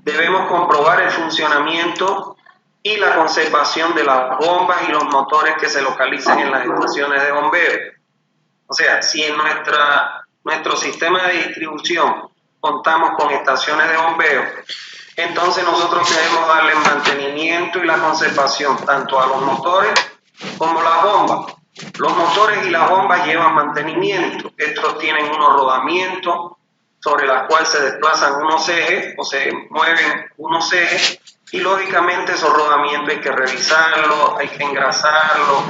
debemos comprobar el funcionamiento y la conservación de las bombas y los motores que se localizan en las estaciones de bombeo. O sea, si en nuestro sistema de distribución contamos con estaciones de bombeo, entonces nosotros debemos darle mantenimiento y la conservación tanto a los motores como las bombas. Los motores y las bombas llevan mantenimiento. Estos tienen unos rodamientos sobre los cuales se desplazan unos ejes o se mueven unos ejes, y lógicamente esos rodamientos hay que revisarlos, hay que engrasarlos,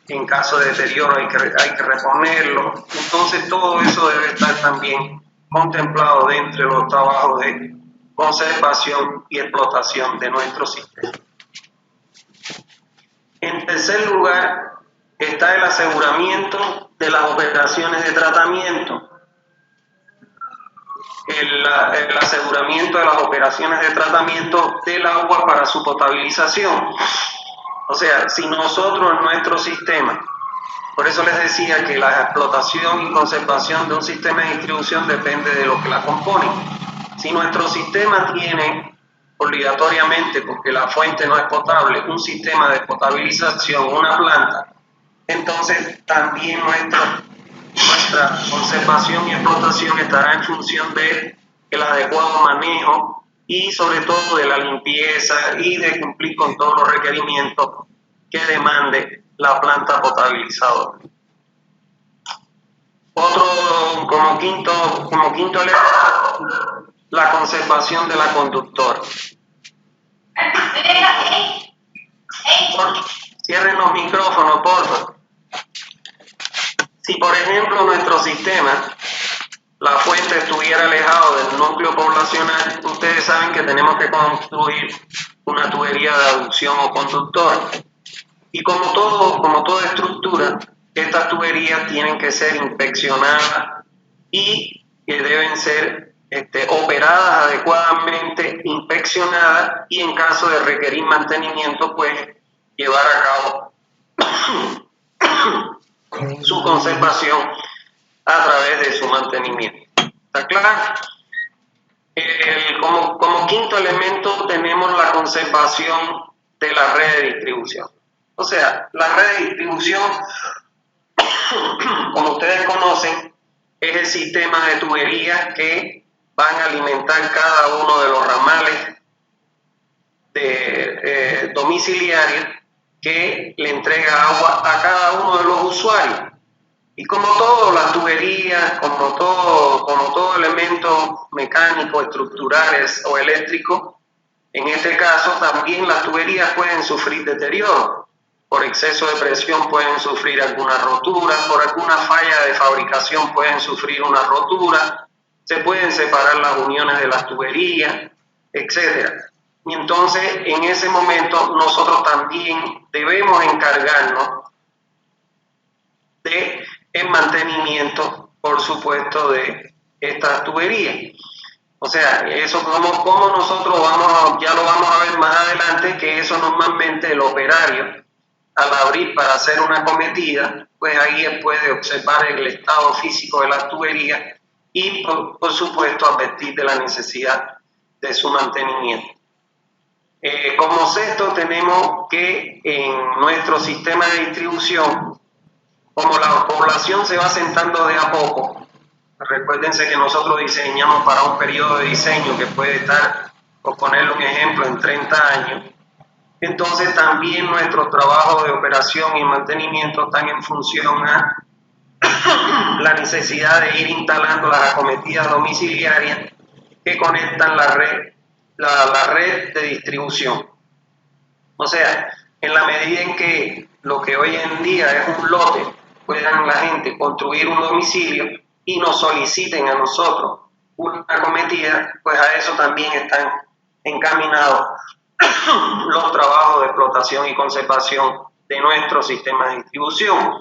en caso de deterioro hay que reponerlo. Entonces todo eso debe estar también contemplado dentro de los trabajos de conservación y explotación de nuestro sistema. En tercer lugar está el aseguramiento de las operaciones de tratamiento. El aseguramiento de las operaciones de tratamiento del agua para su potabilización. O sea, si nosotros en nuestro sistema, por eso les decía que la explotación y conservación de un sistema de distribución depende de lo que la compone. Si nuestro sistema tiene obligatoriamente, porque la fuente no es potable, un sistema de potabilización, una planta, entonces también nuestra conservación y explotación estará en función de el adecuado manejo y sobre todo de la limpieza y de cumplir con todos los requerimientos que demande la planta potabilizadora. Otro, como quinto elemento, la conservación de la conductora. Cierren los micrófonos, por favor. Si por ejemplo nuestro sistema, la fuente estuviera alejado del núcleo poblacional, ustedes saben que tenemos que construir una tubería de aducción o conductor. Y como toda estructura, estas tuberías tienen que ser inspeccionadas y que deben ser operadas adecuadamente, inspeccionadas, y en caso de requerir mantenimiento, pues llevar a cabo su conservación a través de su mantenimiento. ¿Está claro? Como quinto elemento tenemos la conservación de la red de distribución. O sea, la red de distribución, como ustedes conocen, es el sistema de tuberías que van a alimentar cada uno de los ramales domiciliarios que le entrega agua a cada uno de los usuarios. Y como todo, las tuberías, como todo elemento mecánico, estructurales o eléctrico, en este caso también las tuberías pueden sufrir deterioro. Por exceso de presión pueden sufrir alguna rotura, por alguna falla de fabricación pueden sufrir una rotura, se pueden separar las uniones de las tuberías, etc. Y entonces en ese momento nosotros también debemos encargarnos de el mantenimiento, por supuesto, de estas tuberías. O sea, eso como nosotros ya lo vamos a ver más adelante, que eso normalmente el operario, al abrir para hacer una acometida, pues ahí él puede observar el estado físico de las tuberías y por supuesto advertir de la necesidad de su mantenimiento. Como sexto tenemos que en nuestro sistema de distribución, como la población se va asentando de a poco, recuérdense que nosotros diseñamos para un periodo de diseño que puede estar, por ponerle un ejemplo, en 30 años. Entonces también nuestros trabajos de operación y mantenimiento están en función a la necesidad de ir instalando las acometidas domiciliarias que conectan la red de distribución. O sea, en la medida en que lo que hoy en día es un lote, puedan la gente construir un domicilio y nos soliciten a nosotros una acometida, pues a eso también están encaminados los trabajos de explotación y conservación de nuestro sistema de distribución,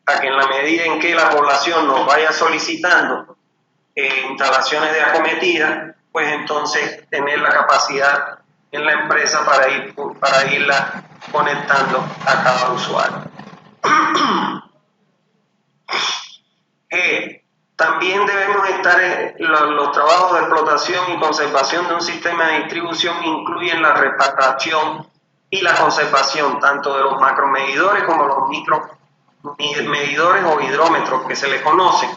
a que en la medida en que la población nos vaya solicitando instalaciones de acometida, pues entonces tener la capacidad en la empresa para irla conectando a cada usuario. También debemos estar los trabajos de explotación y conservación de un sistema de distribución incluyen la reparación y la conservación tanto de los macromedidores como los micromedidores o hidrómetros que se le conocen.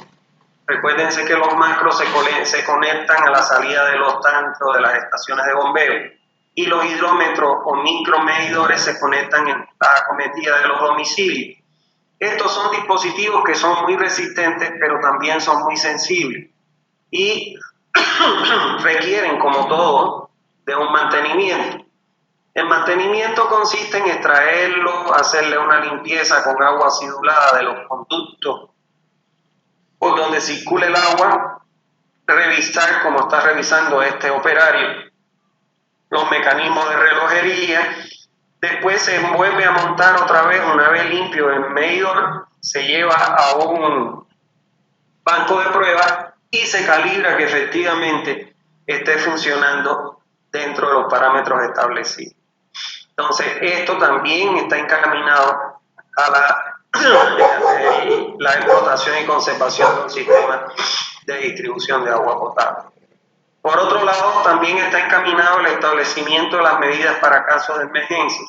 Recuérdense que los macros se conectan a la salida de los tanques o de las estaciones de bombeo y los hidrómetros o micromedidores se conectan en la acometida de los domicilios. Estos son dispositivos que son muy resistentes, pero también son muy sensibles y requieren, como todo, de un mantenimiento. El mantenimiento consiste en extraerlo, hacerle una limpieza con agua acidulada de los conductos por donde circula el agua, revisar, como está revisando este operario, los mecanismos de relojería. Después se vuelve a montar otra vez, una vez limpio el medidor, se lleva a un banco de pruebas y se calibra que efectivamente esté funcionando dentro de los parámetros establecidos. Entonces, esto también está encaminado a la explotación y conservación de un sistema de distribución de agua potable. Por otro lado, también está encaminado el establecimiento de las medidas para casos de emergencia.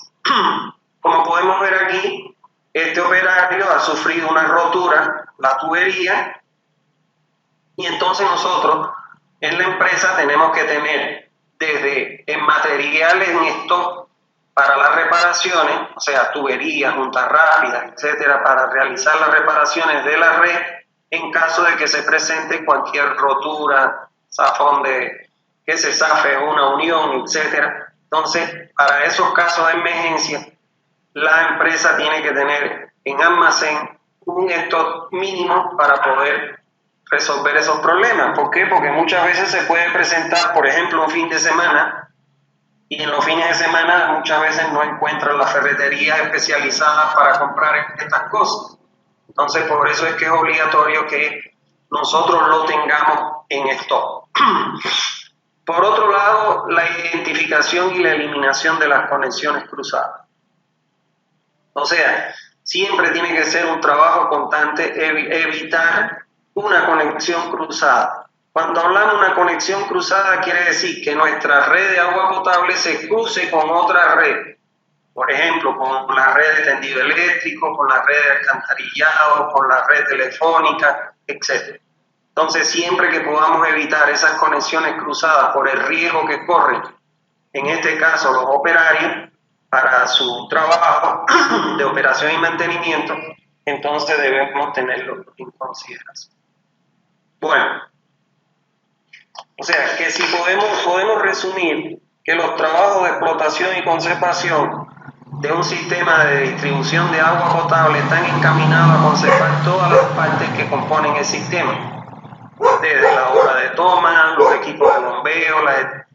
Como podemos ver aquí, este operario ha sufrido una rotura, la tubería, y entonces nosotros en la empresa tenemos que tener desde en materiales en stock para las reparaciones, o sea, tuberías, juntas rápidas, etcétera, para realizar las reparaciones de la red en caso de que se presente cualquier rotura, zafón de que se zafe una unión, etcétera. Entonces, para esos casos de emergencia, la empresa tiene que tener en almacén un stock mínimo para poder resolver esos problemas. ¿Por qué? Porque muchas veces se puede presentar, por ejemplo, un fin de semana, y en los fines de semana muchas veces no encuentran las ferreterías especializadas para comprar estas cosas. Entonces, por eso es que es obligatorio que nosotros lo tengamos en stock. Por otro lado, la identificación y la eliminación de las conexiones cruzadas. O sea, siempre tiene que ser un trabajo constante evitar una conexión cruzada. Cuando hablamos de una conexión cruzada, quiere decir que nuestra red de agua potable se cruce con otra red. Por ejemplo, con la red de tendido eléctrico, con la red de alcantarillado, con la red telefónica, etc. Entonces, siempre que podamos evitar esas conexiones cruzadas por el riesgo que corren, en este caso los operarios, para su trabajo de operación y mantenimiento, entonces debemos tenerlo en consideración. Bueno, o sea que si podemos resumir que los trabajos de explotación y conservación de un sistema de distribución de agua potable están encaminados a conservar todas las partes que componen el sistema, desde la hora de toma, los equipos de bombeo,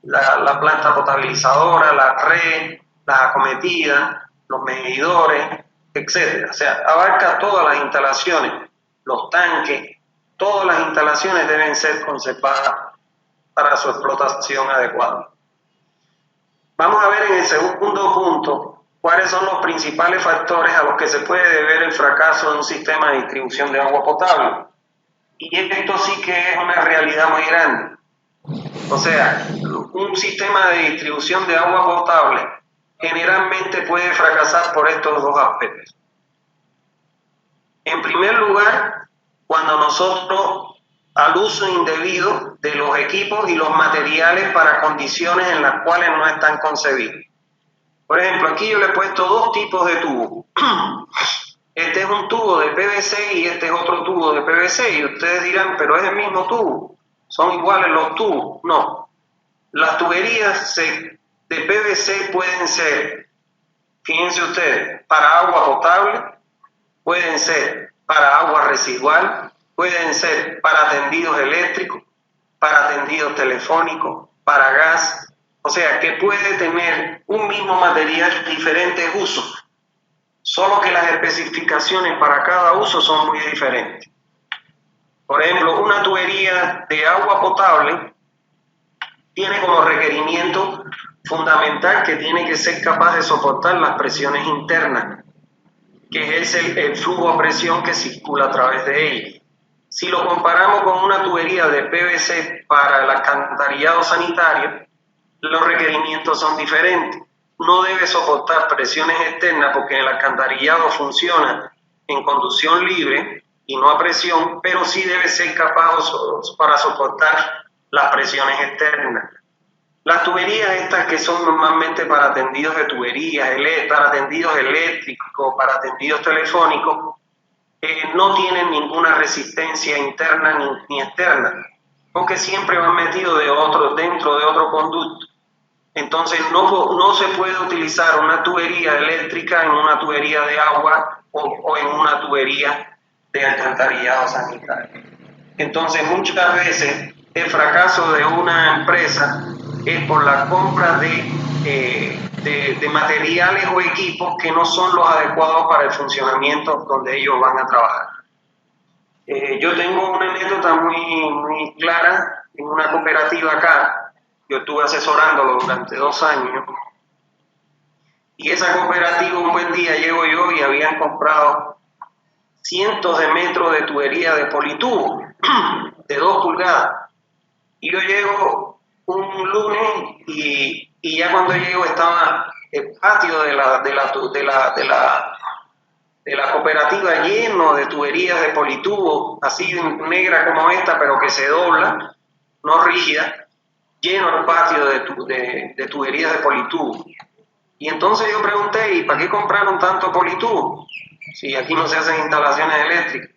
la planta potabilizadora, la red, las acometidas, los medidores, etc. O sea, abarca todas las instalaciones, los tanques, todas las instalaciones deben ser conservadas para su explotación adecuada. Vamos a ver en el segundo punto cuáles son los principales factores a los que se puede deber el fracaso de un sistema de distribución de agua potable. Y esto sí que es una realidad muy grande. O sea, un sistema de distribución de agua potable generalmente puede fracasar por estos dos aspectos. En primer lugar, cuando nosotros al uso indebido de los equipos y los materiales para condiciones en las cuales no están concebidos. Por ejemplo, aquí yo le he puesto dos tipos de tubos. Este es un tubo de PVC y este es otro tubo de PVC. Y ustedes dirán, pero es el mismo tubo. ¿Son iguales los tubos? No. Las tuberías de PVC pueden ser, fíjense ustedes, para agua potable, pueden ser para agua residual, pueden ser para tendidos eléctricos, para tendidos telefónicos, para gas. O sea, que puede tener un mismo material diferentes usos, solo que las especificaciones para cada uso son muy diferentes. Por ejemplo, una tubería de agua potable tiene como requerimiento fundamental que tiene que ser capaz de soportar las presiones internas, que es el flujo a presión que circula a través de ella. Si lo comparamos con una tubería de PVC para el alcantarillado sanitario, los requerimientos son diferentes. No debe soportar presiones externas porque el alcantarillado funciona en conducción libre y no a presión, pero sí debe ser capaz para soportar las presiones externas. Las tuberías estas que son normalmente para tendidos de tuberías, para tendidos eléctricos, para tendidos telefónicos, no tienen ninguna resistencia interna ni externa, porque siempre van metidos dentro de otro conducto. Entonces no se puede utilizar una tubería eléctrica en una tubería de agua o en una tubería de alcantarillado sanitario. Entonces muchas veces el fracaso de una empresa es por la compra de materiales o equipos que no son los adecuados para el funcionamiento donde ellos van a trabajar. Yo tengo una anécdota muy clara en una cooperativa acá. Yo estuve asesorándolo durante 2 años y esa cooperativa un buen día llego yo y habían comprado cientos de metros de tubería de politubo de 2 pulgadas. Y yo llego un lunes y ya cuando llego estaba el patio de la cooperativa lleno de tuberías de politubo, así negra como esta, pero que se dobla, no rígida, lleno el patio de tuberías de politubo. Y entonces yo pregunté, ¿y para qué compraron tanto politubo? Si aquí no se hacen instalaciones eléctricas.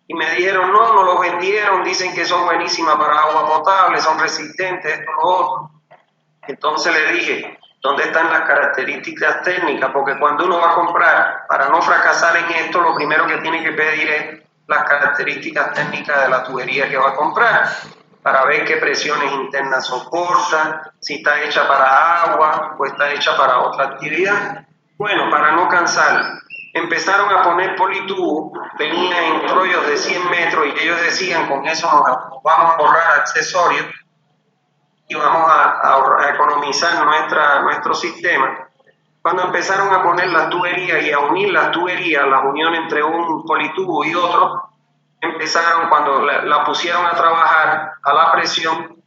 Y me dijeron, no los vendieron, dicen que son buenísimas para agua potable, son resistentes, esto, lo otro. Entonces le dije, ¿dónde están las características técnicas? Porque cuando uno va a comprar, para no fracasar en esto, lo primero que tiene que pedir es las características técnicas de la tubería que va a comprar, para ver qué presiones internas soporta, si está hecha para agua o está hecha para otra actividad. Bueno, para no cansar, empezaron a poner politubo, venían en rollos de 100 metros y ellos decían, con eso nos vamos a ahorrar accesorios y vamos a economizar nuestro sistema. Cuando empezaron a poner las tuberías y a unir las tuberías, la unión entre un politubo y otro, cuando la pusieron a trabajar a la presión,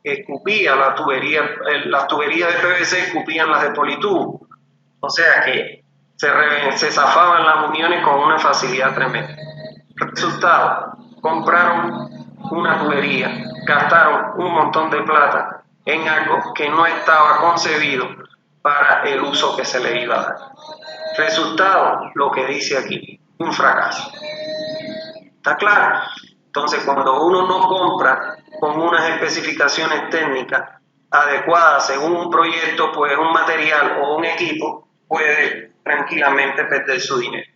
escupía las tuberías de PVC escupían las de politubo. O sea que se zafaban las uniones con una facilidad tremenda. Resultado, compraron una tubería, gastaron un montón de plata en algo que no estaba concebido para el uso que se le iba a dar. Resultado, lo que dice aquí, un fracaso. ¿Está claro? Entonces, cuando uno no compra con unas especificaciones técnicas adecuadas según un proyecto, pues un material o un equipo puede tranquilamente perder su dinero.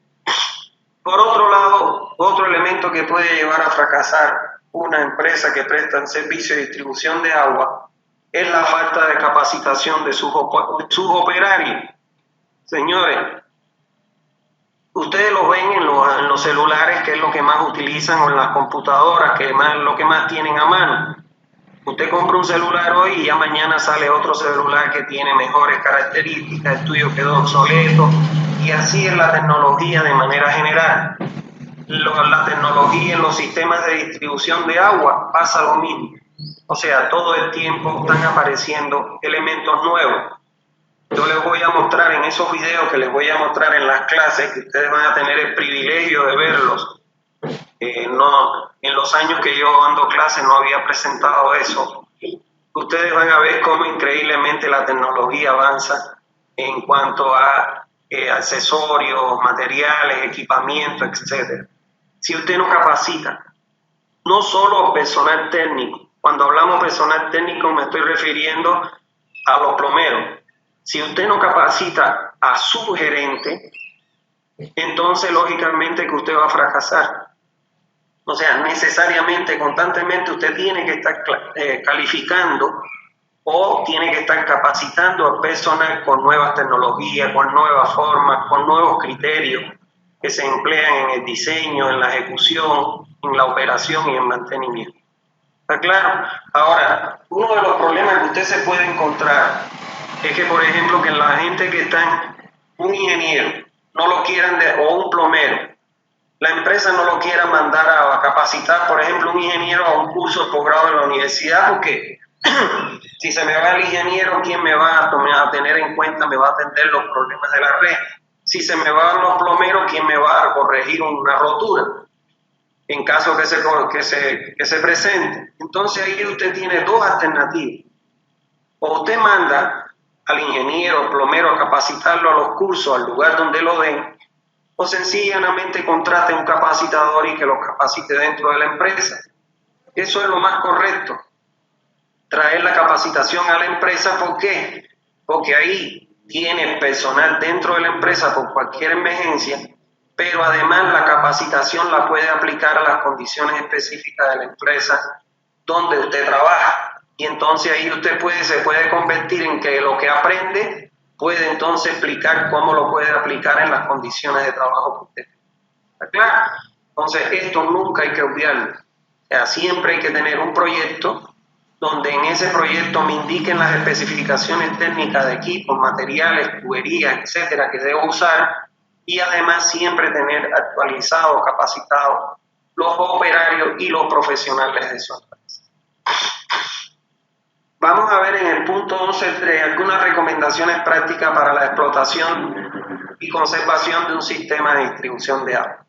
Por otro lado, otro elemento que puede llevar a fracasar una empresa que presta servicio de distribución de agua es la falta de capacitación de sus operarios. Señores, ustedes lo ven en los celulares, que es lo que más utilizan, o en las computadoras, que es lo que más tienen a mano. Usted compra un celular hoy y ya mañana sale otro celular que tiene mejores características, el tuyo quedó obsoleto, y así es la tecnología de manera general. La tecnología en los sistemas de distribución de agua pasa lo mismo. O sea, todo el tiempo están apareciendo elementos nuevos. Yo les voy a mostrar en esos videos que les voy a mostrar en las clases, que ustedes van a tener el privilegio de verlos. En los años que yo ando clases no había presentado eso. Ustedes van a ver cómo increíblemente la tecnología avanza en cuanto a accesorios, materiales, equipamiento, etc. Si usted no capacita, no solo personal técnico, cuando hablamos personal técnico me estoy refiriendo a los plomeros. Si usted no capacita a su gerente, entonces lógicamente que usted va a fracasar. O sea, necesariamente, constantemente usted tiene que estar calificando o tiene que estar capacitando al personal con nuevas tecnologías, con nuevas formas, con nuevos criterios que se emplean en el diseño, en la ejecución, en la operación y en mantenimiento. ¿Está claro? Ahora, uno de los problemas que usted se puede encontrar es que, por ejemplo, que la gente que está, un ingeniero, no lo quieran, o un plomero, la empresa no lo quiera mandar a capacitar, por ejemplo, un ingeniero a un curso de posgrado en la universidad, porque si se me va el ingeniero, ¿quién me va a tener en cuenta? Me va a atender los problemas de la red. Si se me van los plomeros, ¿quién me va a corregir una rotura? En caso que se presente. Entonces ahí usted tiene dos alternativas. O usted manda al ingeniero plomero a capacitarlo a los cursos, al lugar donde lo den, o sencillamente contrate un capacitador y que lo capacite dentro de la empresa. Eso es lo más correcto. Traer la capacitación a la empresa, ¿por qué? Porque ahí tiene personal dentro de la empresa por cualquier emergencia, pero además la capacitación la puede aplicar a las condiciones específicas de la empresa donde usted trabaja. Y entonces ahí usted se puede convertir en que lo que aprende puede entonces explicar cómo lo puede aplicar en las condiciones de trabajo que usted tiene. ¿Está claro? Entonces esto nunca hay que obviarlo. O sea, siempre hay que tener un proyecto donde en ese proyecto me indiquen las especificaciones técnicas de equipos, materiales, tuberías, etcétera, que debo usar, y además siempre tener actualizados, capacitados los operarios y los profesionales de su empresa. Vamos a ver en el punto 11.3 algunas recomendaciones prácticas para la explotación y conservación de un sistema de distribución de agua.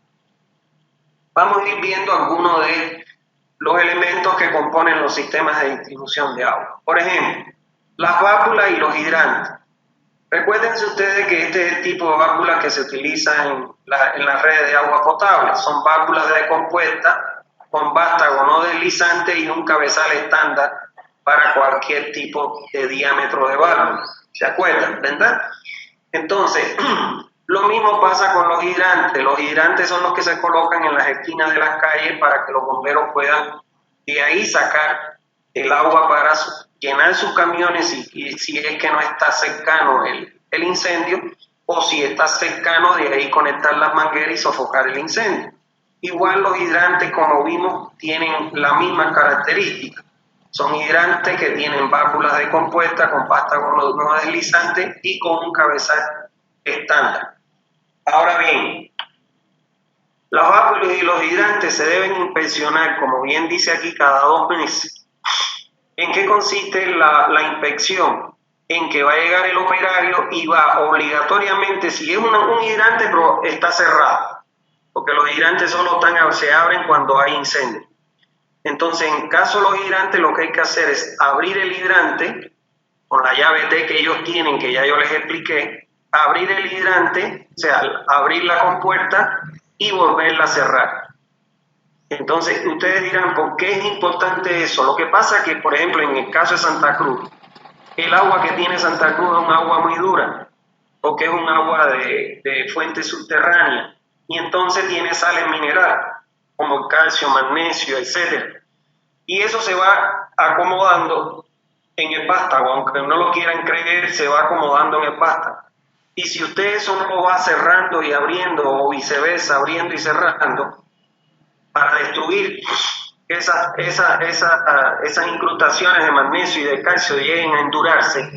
Vamos a ir viendo algunos de los elementos que componen los sistemas de distribución de agua. Por ejemplo, las válvulas y los hidrantes. Recuérdense ustedes que este es el tipo de válvulas que se utiliza en las redes de agua potable. Son válvulas de compuesta con vástago no deslizante y un cabezal estándar para cualquier tipo de diámetro de válvula. ¿Se acuerdan? ¿Verdad? Entonces, lo mismo pasa con los hidrantes. Los hidrantes son los que se colocan en las esquinas de las calles para que los bomberos puedan de ahí sacar el agua para llenar sus camiones y si es que no está cercano el incendio, o si está cercano, de ahí conectar las mangueras y sofocar el incendio. Igual los hidrantes, como vimos, tienen las mismas características. Son hidrantes que tienen válvulas de compuesta con vástago no deslizante y con un cabezal estándar. Ahora bien, las válvulas y los hidrantes se deben inspeccionar, como bien dice aquí, cada 2 meses. ¿En qué consiste la inspección? En que va a llegar el operario y va obligatoriamente, si es un hidrante, pero está cerrado, porque los hidrantes solo se abren cuando hay incendio. Entonces, en caso de los hidrantes, lo que hay que hacer es abrir el hidrante con la llave T que ellos tienen, que ya yo les expliqué, abrir el hidrante, o sea, abrir la compuerta y volverla a cerrar. Entonces, ustedes dirán, ¿por qué es importante eso? Lo que pasa es que, por ejemplo, en el caso de Santa Cruz, el agua que tiene Santa Cruz es un agua muy dura, porque es un agua de fuente subterránea, y entonces tiene sales minerales, como el calcio, magnesio, etc. Y eso se va acomodando en el vástago, aunque no lo quieran creer, se va acomodando en el vástago. Y si usted eso no lo va cerrando y abriendo, o viceversa, abriendo y cerrando, para destruir esas incrustaciones de magnesio y de calcio lleguen a endurarse,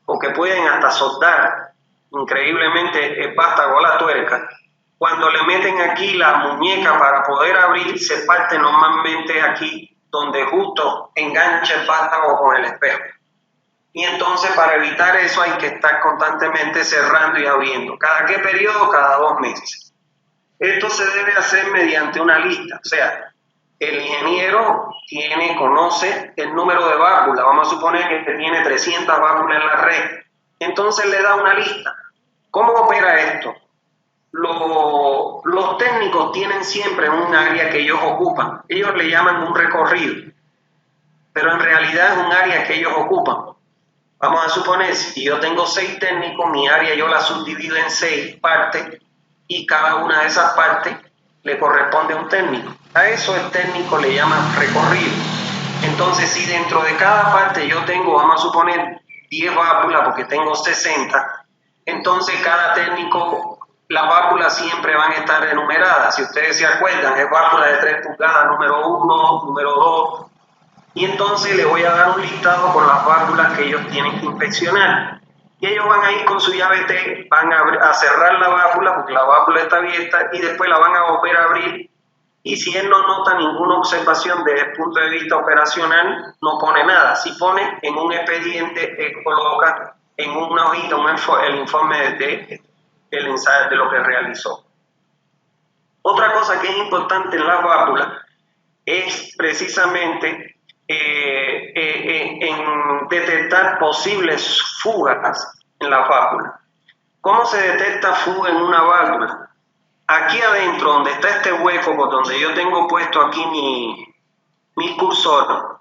o que pueden hasta soldar increíblemente el vástago a la tuerca, cuando le meten aquí la muñeca para poder abrir, se parte normalmente aquí donde justo engancha el vástago con el espejo. Y entonces para evitar eso hay que estar constantemente cerrando y abriendo. ¿Cada qué periodo? Cada 2 meses. Esto se debe hacer mediante una lista, o sea, el ingeniero conoce el número de válvulas, vamos a suponer que tiene 300 válvulas en la red, entonces le da una lista. ¿Cómo opera esto? Los técnicos tienen siempre un área que ellos ocupan, ellos le llaman un recorrido, pero en realidad es un área que ellos ocupan. Vamos a suponer, si yo tengo 6 técnicos, mi área yo la subdivido en 6 partes y cada una de esas partes le corresponde a un técnico. A eso el técnico le llama recorrido. Entonces, si dentro de cada parte yo tengo, vamos a suponer, 10 válvulas porque tengo 60, entonces cada técnico, las válvulas siempre van a estar enumeradas. Si ustedes se acuerdan, es válvula de 3 pulgadas, número 1, número 2, y entonces le voy a dar un listado con las válvulas que ellos tienen que inspeccionar. y ellos van a ir con su llave T, van a cerrar la válvula porque la válvula está abierta y después la van a volver a abrir. Y si él no nota ninguna observación desde el punto de vista operacional, no pone nada. Si pone en un expediente, coloca en una hojita el informe del ensayo de lo que realizó. Otra cosa que es importante en las válvulas es precisamente en detectar posibles fugas en la válvula. ¿Cómo se detecta fuga en una válvula? Aquí adentro, donde está este hueco, por donde yo tengo puesto aquí mi cursor,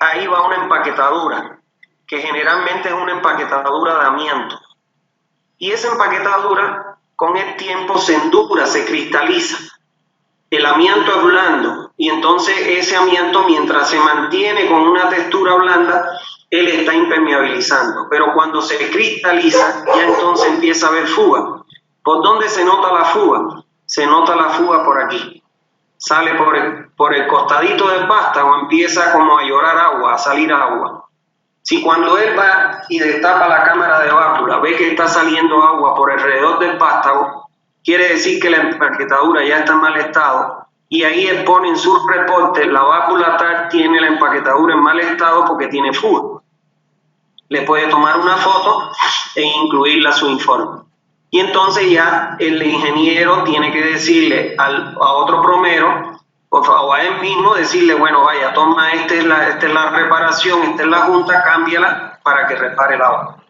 ahí va una empaquetadura, que generalmente es una empaquetadura de amianto. Y esa empaquetadura, con el tiempo, se endura, se cristaliza. El amianto es blando, y entonces ese amianto, mientras se mantiene con una textura blanda, él está impermeabilizando. Pero cuando se cristaliza, ya entonces empieza a haber fuga. ¿Por dónde se nota la fuga? Se nota la fuga por aquí. Sale por el costadito del vástago, empieza como a llorar agua, a salir agua. Si cuando él va y destapa la cámara de válvula, ve que está saliendo agua por alrededor del vástago, quiere decir que la empaquetadura ya está en mal estado, y ahí él pone en su reporte, la válvula tal tiene la empaquetadura en mal estado porque tiene fuga. Le puede tomar una foto e incluirla a su informe. Y entonces ya el ingeniero tiene que decirle a otro plomero, o a él mismo, decirle, bueno, vaya, toma, esta es la reparación, esta es la junta, cámbiala para que repare la válvula.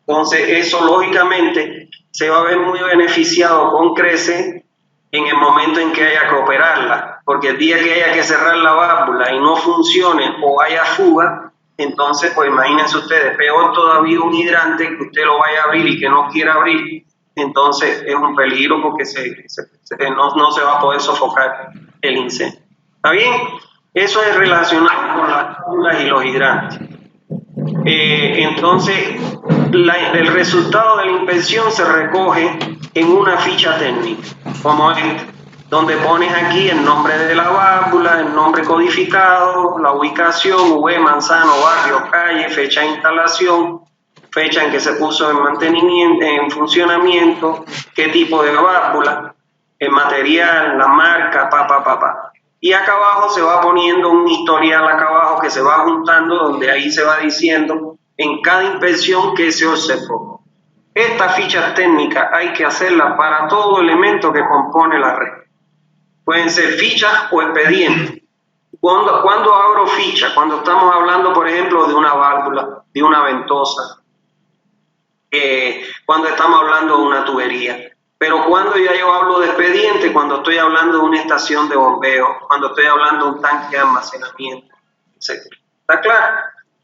Entonces eso lógicamente se va a ver muy beneficiado con CRECE en el momento en que haya que operarla, porque el día que haya que cerrar la válvula y no funcione o haya fuga, entonces pues imagínense ustedes, peor todavía un hidrante que usted lo vaya a abrir y que no quiera abrir, entonces es un peligro porque no se va a poder sofocar el incendio. ¿Está bien? Eso es relacionado con las válvulas y los hidrantes. Entonces, el resultado de la inspección se recoge en una ficha técnica, como esta, donde pones aquí el nombre de la válvula, el nombre codificado, la ubicación, V, manzano, barrio, calle, fecha de instalación, fecha en que se puso en mantenimiento, en funcionamiento, qué tipo de válvula, el material, la marca, Y acá abajo se va poniendo un historial acá abajo que se va juntando, donde ahí se va diciendo en cada inspección que se observó. Estas fichas técnicas hay que hacerlas para todo elemento que compone la red. Pueden ser fichas o expedientes. Cuando abro ficha, cuando estamos hablando, por ejemplo, de una válvula, de una ventosa, cuando estamos hablando de una tubería. Pero cuando ya yo hablo de expediente, cuando estoy hablando de una estación de bombeo, cuando estoy hablando de un tanque de almacenamiento, etc. ¿Está claro?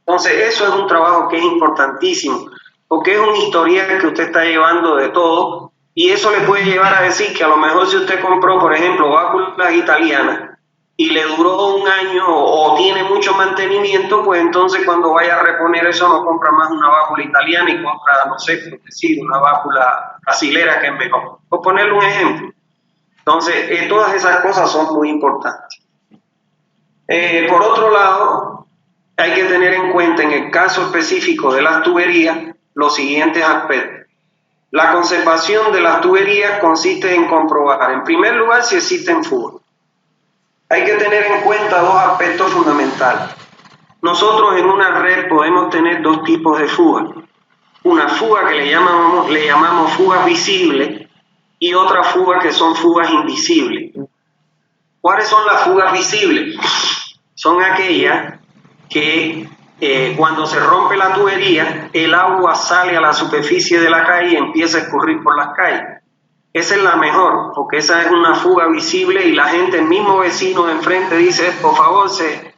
Entonces, eso es un trabajo que es importantísimo, porque es un historial que usted está llevando de todo, y eso le puede llevar a decir que a lo mejor si usted compró, por ejemplo, válvulas italianas, y le duró un año o tiene mucho mantenimiento, pues entonces cuando vaya a reponer eso no compra más una válvula italiana y compra, no sé, por decir, una válvula brasilera que es mejor. Por ponerle un ejemplo. Entonces, todas esas cosas son muy importantes. Por otro lado, hay que tener en cuenta en el caso específico de las tuberías los siguientes aspectos. La conservación de las tuberías consiste en comprobar, en primer lugar, si existen fugas. Hay que tener en cuenta dos aspectos fundamentales. Nosotros en una red podemos tener dos tipos de fugas. Una fuga que le llamamos fugas visibles y otra fuga que son fugas invisibles. ¿Cuáles son las fugas visibles? Son aquellas que cuando se rompe la tubería, el agua sale a la superficie de la calle y empieza a escurrir por las calles. Esa es la mejor, porque esa es una fuga visible y la gente, el mismo vecino de enfrente dice, por favor, se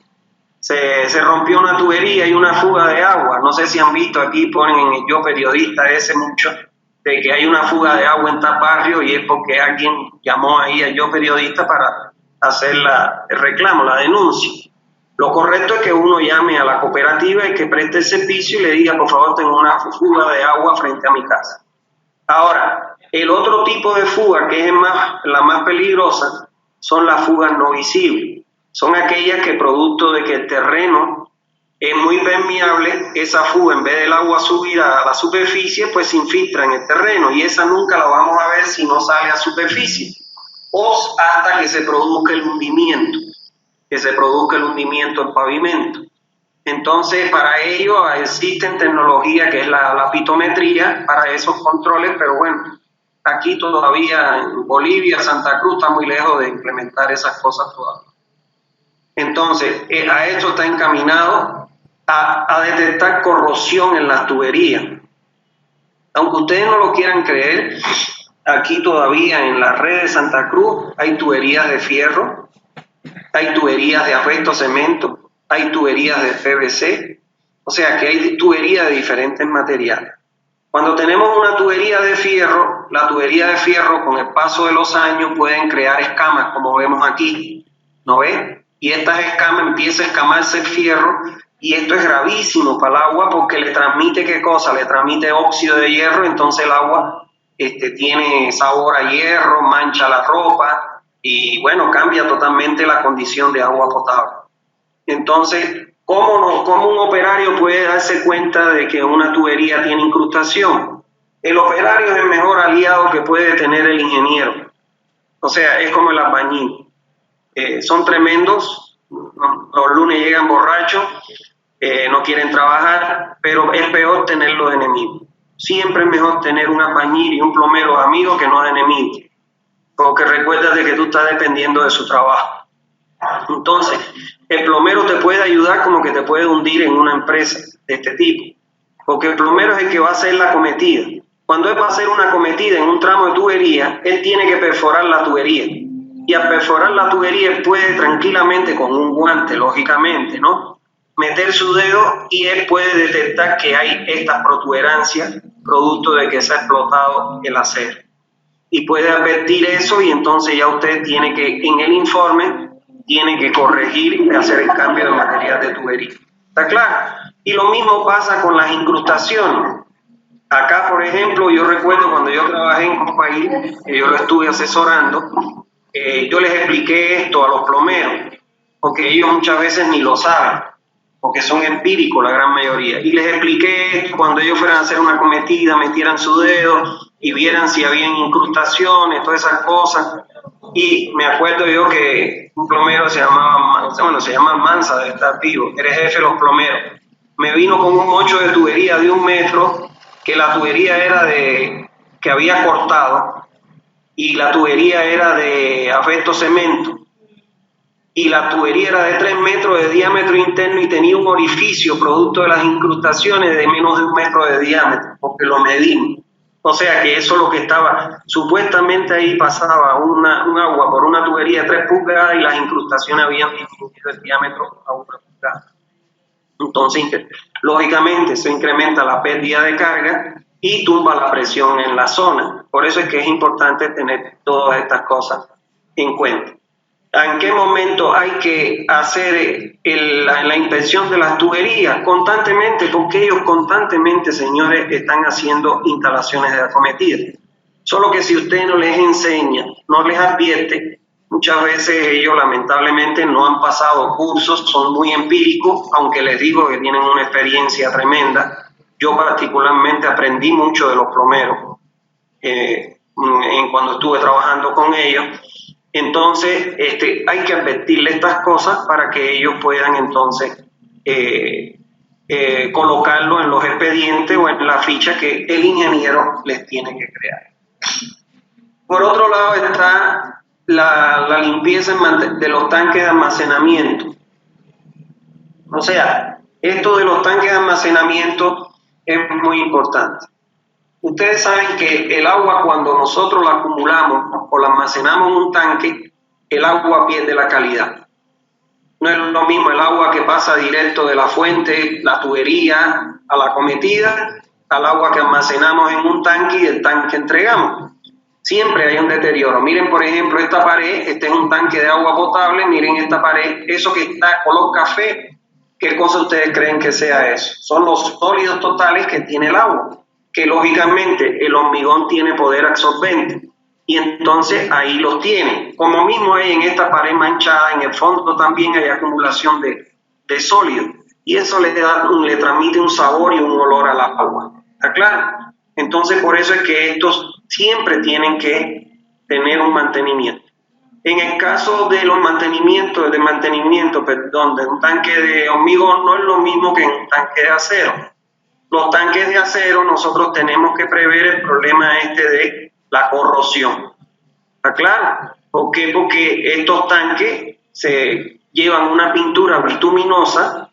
rompió una tubería y una fuga de agua. No sé si han visto, aquí ponen en el Yo Periodista ese mucho, de que hay una fuga de agua en tal barrio y es porque alguien llamó ahí al Yo Periodista para hacer el reclamo, la denuncia. Lo correcto es que uno llame a la cooperativa y que preste el servicio y le diga, por favor, tengo una fuga de agua frente a mi casa. Ahora, el otro tipo de fuga, que es la más peligrosa, son las fugas no visibles. Son aquellas que producto de que el terreno es muy permeable, esa fuga en vez del agua subir a la superficie, pues se infiltra en el terreno y esa nunca la vamos a ver si no sale a superficie o hasta que se produzca el hundimiento, del pavimento. Entonces, para ello existen tecnología que es la pitometría para esos controles, pero bueno, aquí todavía en Bolivia, Santa Cruz está muy lejos de implementar esas cosas todavía. Entonces, a esto está encaminado a detectar corrosión en las tuberías. Aunque ustedes no lo quieran creer, aquí todavía en la red de Santa Cruz hay tuberías de fierro, hay tuberías de asbesto cemento, hay tuberías de PVC, o sea que hay tuberías de diferentes materiales. Cuando tenemos una tubería de fierro, la tubería de fierro con el paso de los años pueden crear escamas, como vemos aquí, ¿no ves? Y estas escamas empieza a escamarse el fierro y esto es gravísimo para el agua porque le transmite, ¿qué cosa? Le transmite óxido de hierro, entonces el agua tiene sabor a hierro, mancha la ropa y bueno, cambia totalmente la condición de agua potable. Entonces, ¿cómo un operario puede darse cuenta de que una tubería tiene incrustación? El operario es el mejor aliado que puede tener el ingeniero. O sea, es como el albañil. Son tremendos, los lunes llegan borrachos, no quieren trabajar, pero es peor tenerlos de enemigos. Siempre es mejor tener un albañil y un plomero amigo que no de enemigos, porque recuérdate que tú estás dependiendo de su trabajo. Entonces, el plomero te puede ayudar como que te puede hundir en una empresa de este tipo, porque el plomero es el que va a hacer la cometida. Cuando él va a hacer una cometida en un tramo de tubería, él tiene que perforar la tubería. Y al perforar la tubería, él puede tranquilamente, con un guante, lógicamente, ¿no?, meter su dedo y él puede detectar que hay estas protuberancias producto de que se ha explotado el acero. Y puede advertir eso y entonces ya usted tiene que, en el informe, tiene que corregir y hacer el cambio de material de tubería. ¿Está claro? Y lo mismo pasa con las incrustaciones. Acá, por ejemplo, yo recuerdo cuando yo trabajé en Copaí, que yo lo estuve asesorando, yo les expliqué esto a los plomeros, porque ellos muchas veces ni lo saben, porque son empíricos la gran mayoría. Y les expliqué esto, cuando ellos fueran a hacer una cometida, metieran su dedo y vieran si habían incrustaciones, todas esas cosas. Y me acuerdo yo que un plomero se llama Mansa, de estar vivo, era jefe de los plomeros. Me vino con un mocho de tubería de 1 metro, que la tubería era que había cortado, y la tubería era de asbesto cemento, y la tubería era de 3 metros de diámetro interno y tenía un orificio producto de las incrustaciones de menos de 1 metro de diámetro, porque lo medimos. O sea que eso es lo que estaba, supuestamente ahí pasaba un agua por una tubería de 3 pulgadas y las incrustaciones habían disminuido el diámetro a 1 pulgada. Entonces, lógicamente se incrementa la pérdida de carga y tumba la presión en la zona. Por eso es que es importante tener todas estas cosas en cuenta. ¿En qué momento hay que hacer la inspección de las tuberías? Constantemente, porque ellos constantemente, señores, están haciendo instalaciones de acometidas. Solo que si usted no les enseña, no les advierte, muchas veces ellos lamentablemente no han pasado cursos, son muy empíricos, aunque les digo que tienen una experiencia tremenda. Yo particularmente aprendí mucho de los plomeros cuando estuve trabajando con ellos. Entonces, hay que advertirle estas cosas para que ellos puedan entonces colocarlo en los expedientes o en la ficha que el ingeniero les tiene que crear. Por otro lado está la limpieza de los tanques de almacenamiento. O sea, esto de los tanques de almacenamiento es muy importante. Ustedes saben que el agua, cuando nosotros la acumulamos o la almacenamos en un tanque, el agua pierde la calidad. No es lo mismo el agua que pasa directo de la fuente, la tubería, a la cometida, al agua que almacenamos en un tanque y del tanque que entregamos. Siempre hay un deterioro. Miren, por ejemplo, esta pared, este es un tanque de agua potable, miren esta pared, eso que está color café, ¿qué cosa ustedes creen que sea eso? Son los sólidos totales que tiene el agua, que lógicamente el hormigón tiene poder absorbente y entonces ahí los tiene. Como mismo hay en esta pared manchada, en el fondo también hay acumulación de sólidos. y eso le transmite un sabor y un olor al agua. ¿Está claro? Entonces, por eso es que estos siempre tienen que tener un mantenimiento. En el caso de los mantenimientos, de un tanque de hormigón no es lo mismo que un tanque de acero. Los tanques de acero nosotros tenemos que prever el problema de la corrosión. ¿Está claro? ¿Por qué? Porque estos tanques se llevan una pintura bituminosa,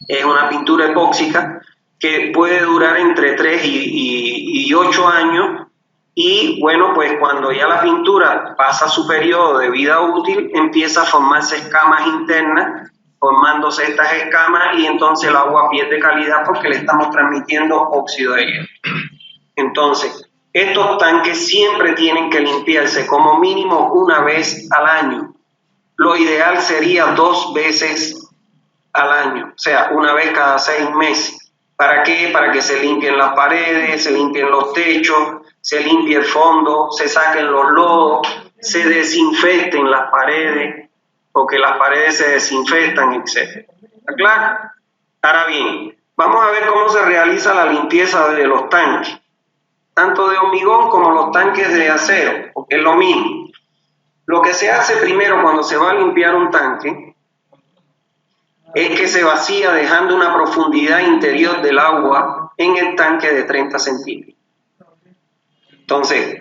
es una pintura epóxica, que puede durar entre 3 y 8 años, y bueno, pues cuando ya la pintura pasa su periodo de vida útil, empieza a formarse escamas internas, formándose estas escamas, y entonces el agua pierde calidad porque le estamos transmitiendo óxido de hierro. Entonces, estos tanques siempre tienen que limpiarse como mínimo una vez al año. Lo ideal sería 2 veces al año, o sea, una vez cada 6 meses. ¿Para qué? Para que se limpien las paredes, se limpien los techos, se limpie el fondo, se saquen los lodos, se desinfecten las paredes, porque las paredes se desinfectan, etc. ¿Está claro? Ahora bien, vamos a ver cómo se realiza la limpieza de los tanques, tanto de hormigón como los tanques de acero, porque es lo mismo. Lo que se hace primero cuando se va a limpiar un tanque es que se vacía dejando una profundidad interior del agua en el tanque de 30 centímetros. Entonces,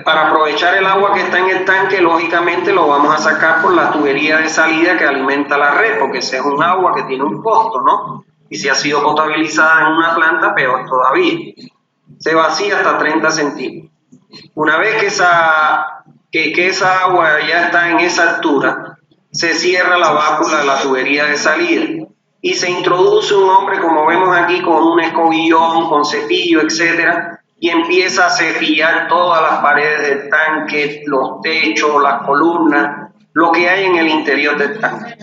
para aprovechar el agua que está en el tanque, lógicamente lo vamos a sacar por la tubería de salida que alimenta la red, porque ese es un agua que tiene un costo, ¿no? Y si ha sido potabilizada en una planta, peor todavía. Se vacía hasta 30 centímetros. Una vez que esa agua ya está en esa altura, se cierra la válvula de la tubería de salida y se introduce un hombre, como vemos aquí, con un escobillón, con cepillo, etcétera, y empieza a cepillar todas las paredes del tanque, los techos, las columnas, lo que hay en el interior del tanque.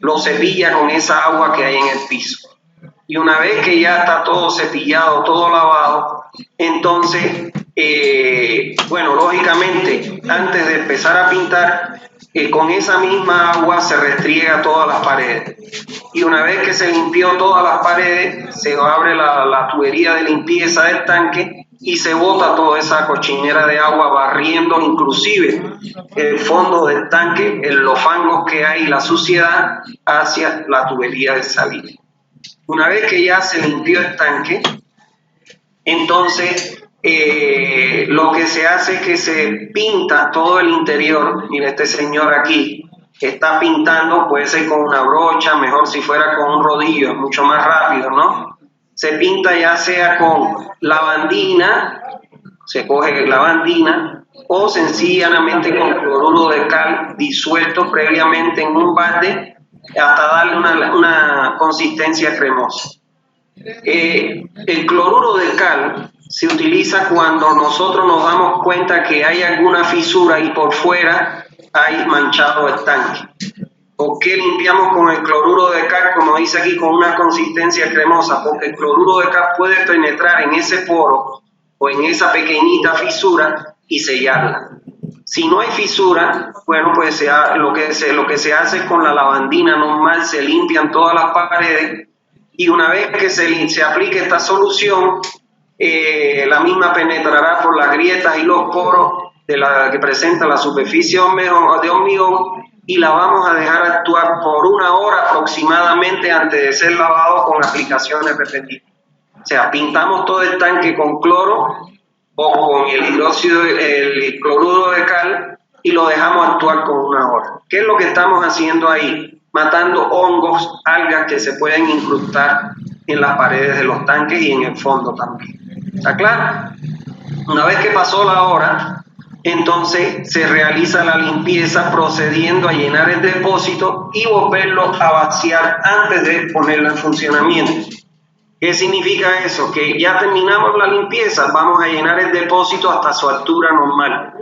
Lo cepilla con esa agua que hay en el piso. Y una vez que ya está todo cepillado, todo lavado, entonces, bueno, lógicamente, antes de empezar a pintar, con esa misma agua se restriega todas las paredes. Y una vez que se limpió todas las paredes, se abre la tubería de limpieza del tanque y se bota toda esa cochinera de agua, barriendo inclusive el fondo del tanque, los fangos que hay, la suciedad, hacia la tubería de salida. Una vez que ya se limpió el tanque, entonces lo que se hace es que se pinta todo el interior. Mira, este señor aquí está pintando, puede ser con una brocha, mejor si fuera con un rodillo, es mucho más rápido, ¿no? Se pinta ya sea con lavandina, se coge lavandina, o sencillamente con cloruro de cal disuelto previamente en un balde hasta darle una consistencia cremosa. El cloruro de cal se utiliza cuando nosotros nos damos cuenta que hay alguna fisura y por fuera hay manchado el tanque. ¿Por qué limpiamos con el cloruro de cal, como dice aquí, con una consistencia cremosa? Porque el cloruro de cal puede penetrar en ese poro o en esa pequeñita fisura y sellarla. Si no hay fisura, bueno, pues lo que se hace con la lavandina normal, se limpian todas las paredes, y una vez que se aplique esta solución, la misma penetrará por las grietas y los poros que presenta la superficie de hormigón, y la vamos a dejar actuar por 1 hora aproximadamente antes de ser lavado con aplicaciones repetidas. O sea, pintamos todo el tanque con cloro o con el cloruro de cal y lo dejamos actuar con 1 hora. ¿Qué es lo que estamos haciendo ahí? Matando hongos, algas que se pueden incrustar en las paredes de los tanques y en el fondo también. ¿Está claro? Una vez que pasó la hora, entonces se realiza la limpieza procediendo a llenar el depósito y volverlo a vaciar antes de ponerlo en funcionamiento. ¿Qué significa eso? Que ya terminamos la limpieza, vamos a llenar el depósito hasta su altura normal.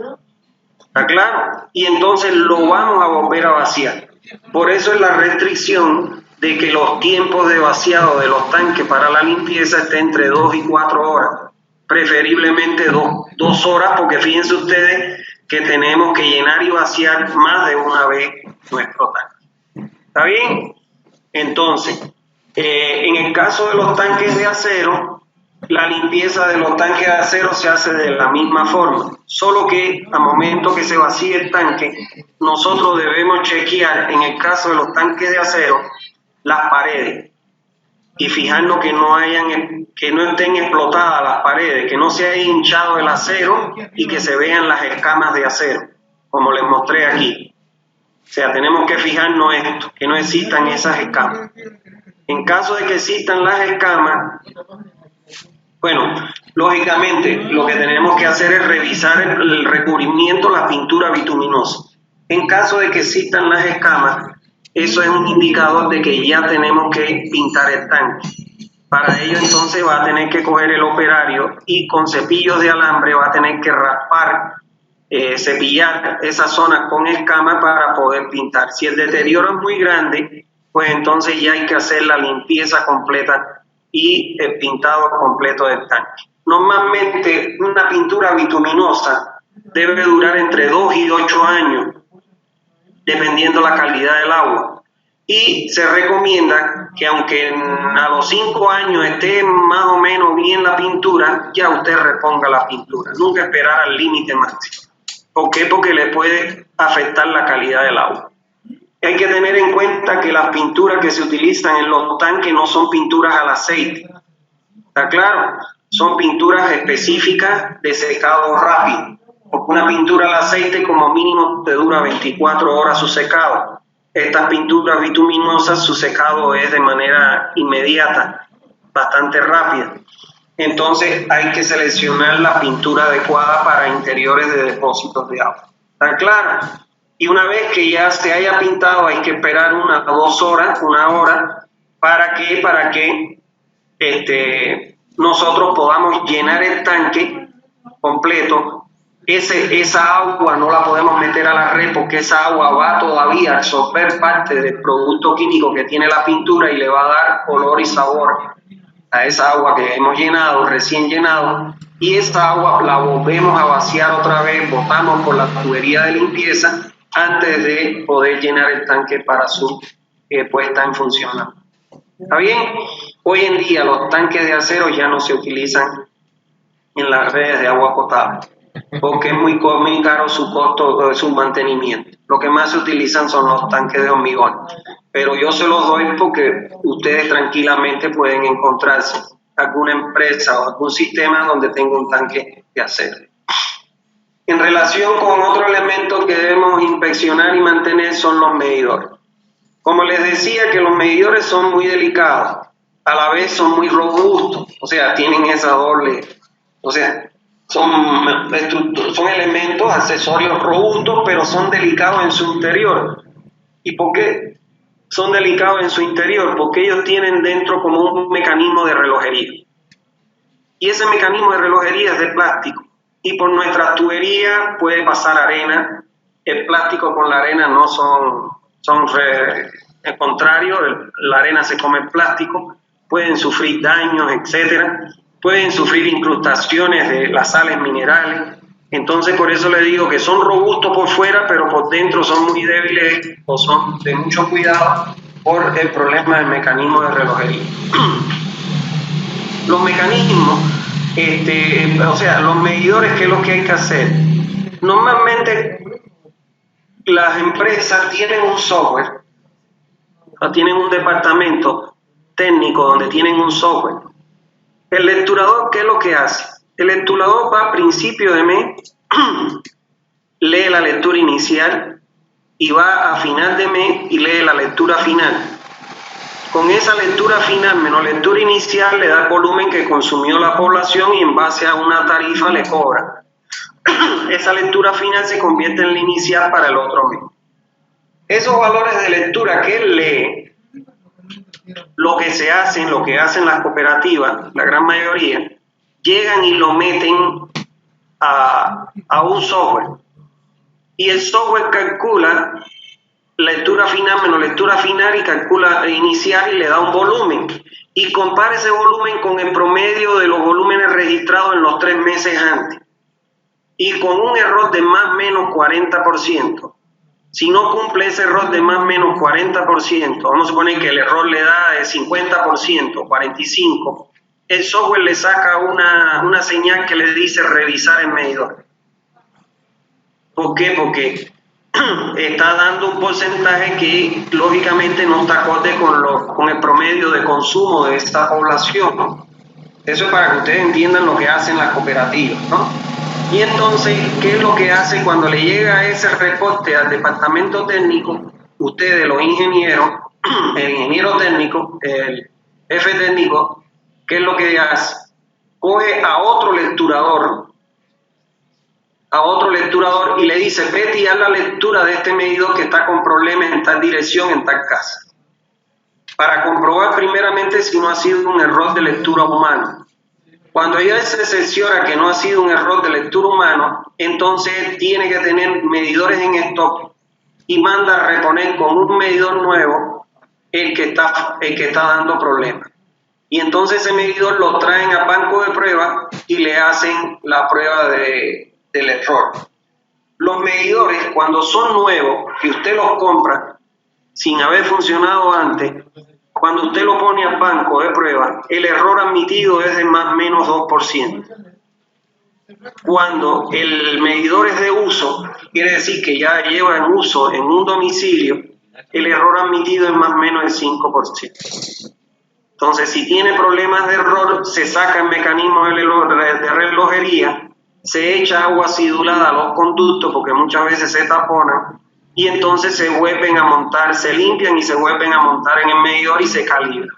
¿Está claro? Y entonces lo vamos a volver a vaciar. Por eso es la restricción de que los tiempos de vaciado de los tanques para la limpieza estén entre 2 y 4 horas. Preferiblemente 2 horas, porque fíjense ustedes que tenemos que llenar y vaciar más de una vez nuestro tanque. ¿Está bien? Entonces, en el caso de los tanques de acero, la limpieza de los tanques de acero se hace de la misma forma, solo que al momento que se vacíe el tanque, nosotros debemos chequear, en el caso de los tanques de acero, las paredes y fijarnos que no estén explotadas las paredes, que no se haya hinchado el acero y que se vean las escamas de acero, como les mostré aquí. O sea, tenemos que fijarnos esto, que no existan esas escamas. En caso de que existan las escamas, bueno, lógicamente lo que tenemos que hacer es revisar el recubrimiento, la pintura bituminosa. En caso de que existan las escamas, eso es un indicador de que ya tenemos que pintar el tanque. Para ello entonces va a tener que coger el operario y con cepillos de alambre va a tener que raspar, cepillar esa zona con escamas para poder pintar. Si el deterioro es muy grande, pues entonces ya hay que hacer la limpieza completa y el pintado completo del tanque. Normalmente una pintura bituminosa debe durar entre 2 y 8 años, dependiendo la calidad del agua. Y se recomienda que aunque a los 5 años esté más o menos bien la pintura, ya usted reponga la pintura. Nunca esperar al límite máximo. ¿Por qué? Porque le puede afectar la calidad del agua. Hay que tener en cuenta que las pinturas que se utilizan en los tanques no son pinturas al aceite. ¿Está claro? Son pinturas específicas de secado rápido. Porque una pintura al aceite como mínimo te dura 24 horas su secado. Estas pinturas bituminosas, su secado es de manera inmediata, bastante rápida. Entonces hay que seleccionar la pintura adecuada para interiores de depósitos de agua. ¿Está claro? Y una vez que ya se haya pintado, hay que esperar 1 a 2 horas, 1 hora, para que nosotros podamos llenar el tanque completo. Esa agua no la podemos meter a la red porque esa agua va todavía a absorber parte del producto químico que tiene la pintura y le va a dar color y sabor a esa agua que hemos llenado, recién llenado, y esa agua la volvemos a vaciar otra vez, botamos por la tubería de limpieza antes de poder llenar el tanque para su puesta en funcionamiento. ¿Está bien? Hoy en día los tanques de acero ya no se utilizan en las redes de agua potable porque es muy caro su costo, su mantenimiento. Lo que más se utilizan son los tanques de hormigón, pero yo se los doy porque ustedes tranquilamente pueden encontrarse alguna empresa o algún sistema donde tenga un tanque de acero. En relación con otro elemento que debemos inspeccionar y mantener son los medidores. Como les decía que los medidores son muy delicados, a la vez son muy robustos, o sea, tienen esa doble, o sea, son elementos, accesorios robustos, pero son delicados en su interior. ¿Y por qué son delicados en su interior? Porque ellos tienen dentro como un mecanismo de relojería. Y ese mecanismo de relojería es de plástico. Y por nuestra tubería puede pasar arena. El plástico con la arena no al contrario, la arena se come el plástico. Pueden sufrir daños, etcétera. Pueden sufrir incrustaciones de las sales minerales. Entonces por eso les digo que son robustos por fuera, pero por dentro son muy débiles o son de mucho cuidado por el problema del mecanismo de relojería. Los mecanismos, o sea, los medidores, ¿qué es lo que hay que hacer? Normalmente las empresas tienen un software, o tienen un departamento técnico donde tienen un software. El lecturador, ¿qué es lo que hace? El lecturador va a principio de mes, lee la lectura inicial y va a final de mes y lee la lectura final. Con esa lectura final menos lectura inicial le da el volumen que consumió la población y en base a una tarifa le cobra. Esa lectura final se convierte en la inicial para el otro mes. Esos valores de lectura que él lee, lo que hacen las cooperativas, la gran mayoría, llegan y lo meten a un software. Y el software calcula lectura final menos lectura final y calcula inicial y le da un volumen. Y compara ese volumen con el promedio de los volúmenes registrados en los 3 meses antes. Y con un error de más o menos 40%, Si no cumple ese error de más o menos 40%, vamos a suponer que el error le da de 50%, 45%, el software le saca una señal que le dice revisar el medidor. ¿Por qué? Porque está dando un porcentaje que lógicamente no está acorde con el promedio de consumo de esta población, ¿no? Eso es para que ustedes entiendan lo que hacen las cooperativas, ¿no? Y entonces, ¿qué es lo que hace cuando le llega ese reporte al departamento técnico? Ustedes, los ingenieros, el ingeniero técnico, el jefe técnico, ¿qué es lo que hace? Coge a otro lecturador y le dice, vete y haz la lectura de este medidor que está con problemas en tal dirección, en tal casa, para comprobar primeramente si no ha sido un error de lectura humana. Cuando ya se cerciora que no ha sido un error de lectura humano, entonces tiene que tener medidores en stock y manda a reponer con un medidor nuevo el que está dando problemas. Y entonces ese medidor lo traen a banco de pruebas y le hacen la prueba del error. Los medidores, cuando son nuevos, que usted los compra sin haber funcionado antes, cuando usted lo pone al banco de prueba, el error admitido es de más o menos 2%. Cuando el medidor es de uso, quiere decir que ya lleva en uso en un domicilio, el error admitido es más o menos el 5%. Entonces, si tiene problemas de error, se saca el mecanismo de relojería, se echa agua acidulada a los conductos, porque muchas veces se taponan, y entonces se vuelven a montar, se limpian y se vuelven a montar en el medidor y se calibra.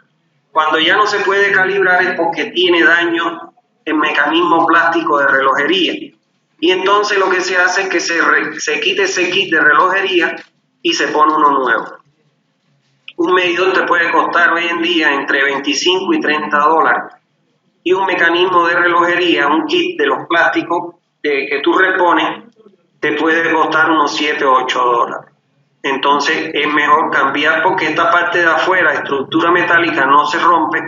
Cuando ya no se puede calibrar es porque tiene daño el mecanismo plástico de relojería. Y entonces lo que se hace es que se quite ese kit de relojería y se pone uno nuevo. Un medidor te puede costar hoy en día entre 25 y 30 dólares. Y un mecanismo de relojería, un kit de los plásticos que tú repones, te puede costar unos 7 o 8 dólares. Entonces es mejor cambiar porque esta parte de afuera, estructura metálica, no se rompe.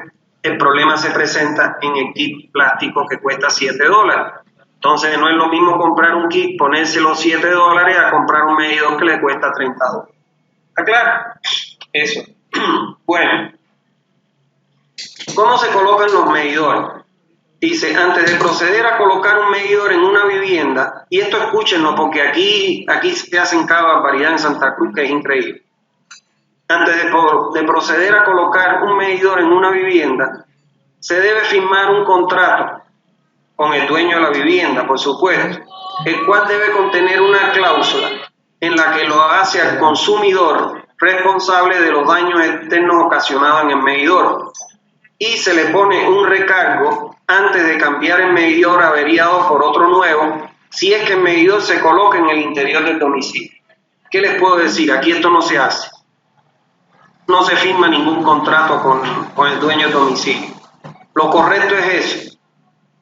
El problema se presenta en el kit plástico que cuesta 7 dólares. Entonces no es lo mismo comprar un kit, ponerse los 7 dólares a comprar un medidor que le cuesta 30 dólares. ¿Está claro? Eso. Bueno, ¿cómo se colocan los medidores? Dice, antes de proceder a colocar un medidor en una vivienda, y esto escúchenlo porque aquí se hacen cada barbaridad en Santa Cruz que es increíble. Antes de proceder a colocar un medidor en una vivienda, se debe firmar un contrato con el dueño de la vivienda, por supuesto, el cual debe contener una cláusula en la que lo hace al consumidor responsable de los daños externos ocasionados en el medidor, y se le pone un recargo antes de cambiar el medidor averiado por otro nuevo, si es que el medidor se coloca en el interior del domicilio. ¿Qué les puedo decir? Aquí esto no se hace. No se firma ningún contrato con el dueño del domicilio. Lo correcto es eso.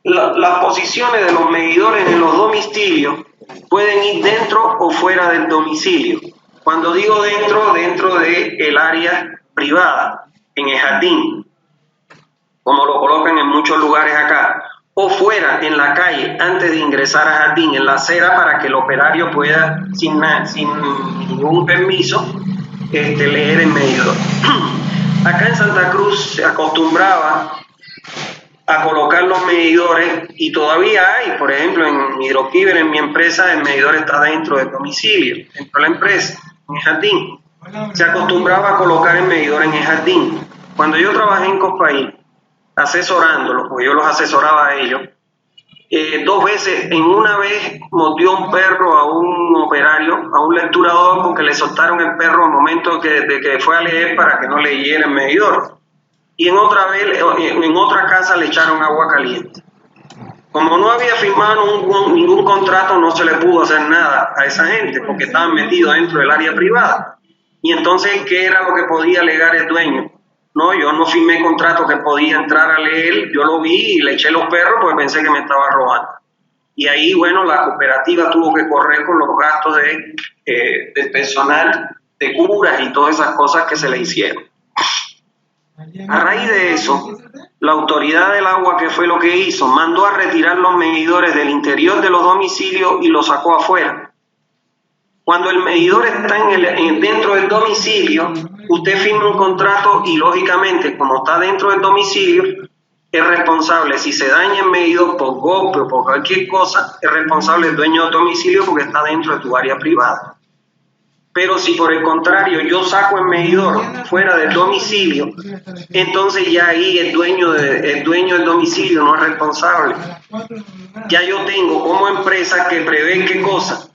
Las posiciones de los medidores en los domicilios pueden ir dentro o fuera del domicilio. Cuando digo dentro del área privada, en el jardín, como lo colocan en muchos lugares acá, o fuera en la calle antes de ingresar al jardín, en la acera, para que el operario pueda, sin ningún permiso, leer el medidor. Acá en Santa Cruz se acostumbraba a colocar los medidores, y todavía hay, por ejemplo, en Hidroquiver, en mi empresa, el medidor está dentro del domicilio, dentro de la empresa, en el jardín. Se acostumbraba a colocar el medidor en el jardín. Cuando yo trabajé en Cospaí, asesorándolos, porque yo los asesoraba a ellos, 2 veces, en una vez mordió un perro a un operario, a un lecturador, porque le soltaron el perro al momento de que fue a leer para que no leyera el medidor. Y en otra casa le echaron agua caliente. Como no había firmado ningún contrato, no se le pudo hacer nada a esa gente, porque estaban metidos dentro del área privada. Y entonces, ¿qué era lo que podía alegar el dueño? No, yo no firmé contrato que podía entrar a leer, yo lo vi y le eché los perros porque pensé que me estaba robando. Y ahí, bueno, la cooperativa tuvo que correr con los gastos de personal, de curas y todas esas cosas que se le hicieron. A raíz de eso, la autoridad del agua, ¿qué fue lo que hizo? Mandó a retirar los medidores del interior de los domicilios y los sacó afuera. Cuando el medidor está dentro del domicilio, usted firma un contrato y lógicamente, como está dentro del domicilio, es responsable. Si se daña el medidor por golpe o por cualquier cosa, es responsable el dueño del domicilio porque está dentro de tu área privada. Pero si por el contrario yo saco el medidor fuera del domicilio, entonces ya ahí el dueño del domicilio no es responsable. Ya yo tengo como empresa que prevé qué cosa,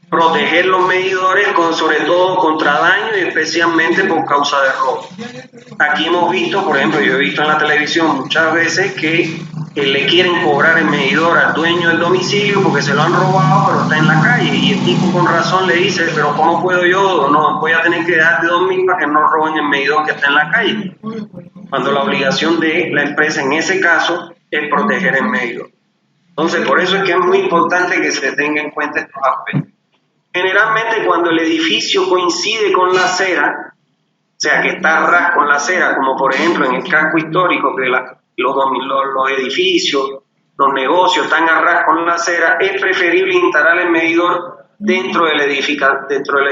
proteger los medidores sobre todo contra daño y especialmente por causa de robo. Aquí hemos visto, por ejemplo, yo he visto en la televisión muchas veces que le quieren cobrar el medidor al dueño del domicilio porque se lo han robado, pero está en la calle y el tipo con razón le dice, pero ¿cómo puedo yo? No, voy a tener que dejar de dormir para que no roben el medidor que está en la calle. Cuando la obligación de la empresa en ese caso es proteger el medidor. Entonces, por eso es que es muy importante que se tenga en cuenta estos aspectos. Generalmente cuando el edificio coincide con la acera, o sea, que está a ras con la acera, como por ejemplo en el casco histórico, que los edificios, los negocios están a ras con la acera, es preferible instalar el medidor dentro de la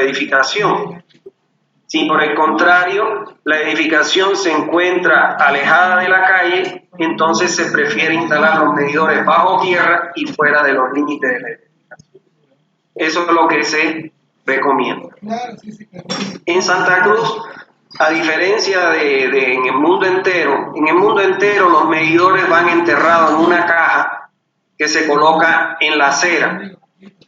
edificación. Si por el contrario la edificación se encuentra alejada de la calle, entonces se prefiere instalar los medidores bajo tierra y fuera de los límites de la edificación. Eso es lo que se recomienda. En Santa Cruz, a diferencia de en el mundo entero los medidores van enterrados en una caja que se coloca en la acera,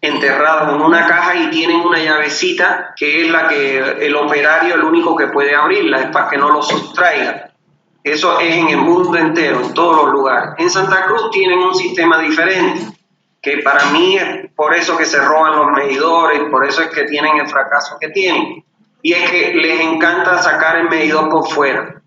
enterrados en una caja y tienen una llavecita que es la que el operario es el único que puede abrirla, es para que no lo sustraiga. Eso es en el mundo entero, en todos los lugares. En Santa Cruz tienen un sistema diferente, que para mí es por eso que se roban los medidores, por eso es que tienen el fracaso que tienen. Y es que les encanta sacar el medidor por fuera.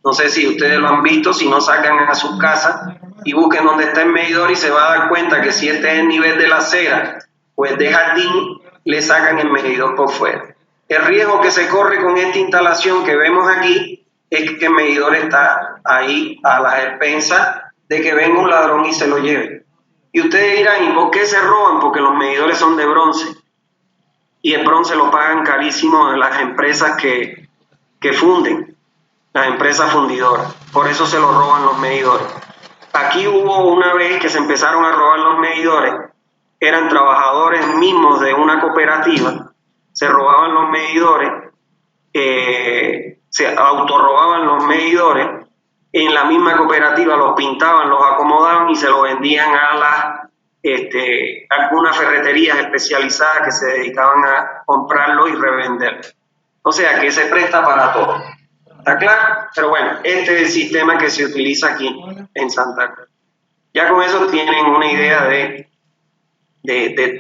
No sé si ustedes lo han visto, si no sacan a sus casas y busquen dónde está el medidor y se va a dar cuenta que si este es el nivel de la acera, pues de jardín, le sacan el medidor por fuera. El riesgo que se corre con esta instalación que vemos aquí es que el medidor está ahí a las expensas de que venga un ladrón y se lo lleve. Y ustedes dirán, ¿y por qué se roban? Porque los medidores son de bronce. Y el bronce lo pagan carísimo de las empresas que funden, las empresas fundidoras. Por eso se lo roban los medidores. Aquí hubo una vez que se empezaron a robar los medidores, eran trabajadores mismos de una cooperativa, se robaban los medidores, se autorrobaban los medidores, en la misma cooperativa los pintaban, los acomodaban y se los vendían a algunas ferreterías especializadas que se dedicaban a comprarlo y revenderlo. O sea que se presta para todo. ¿Está claro? Pero bueno, este es el sistema que se utiliza aquí en Santa Cruz. Ya con eso tienen una idea de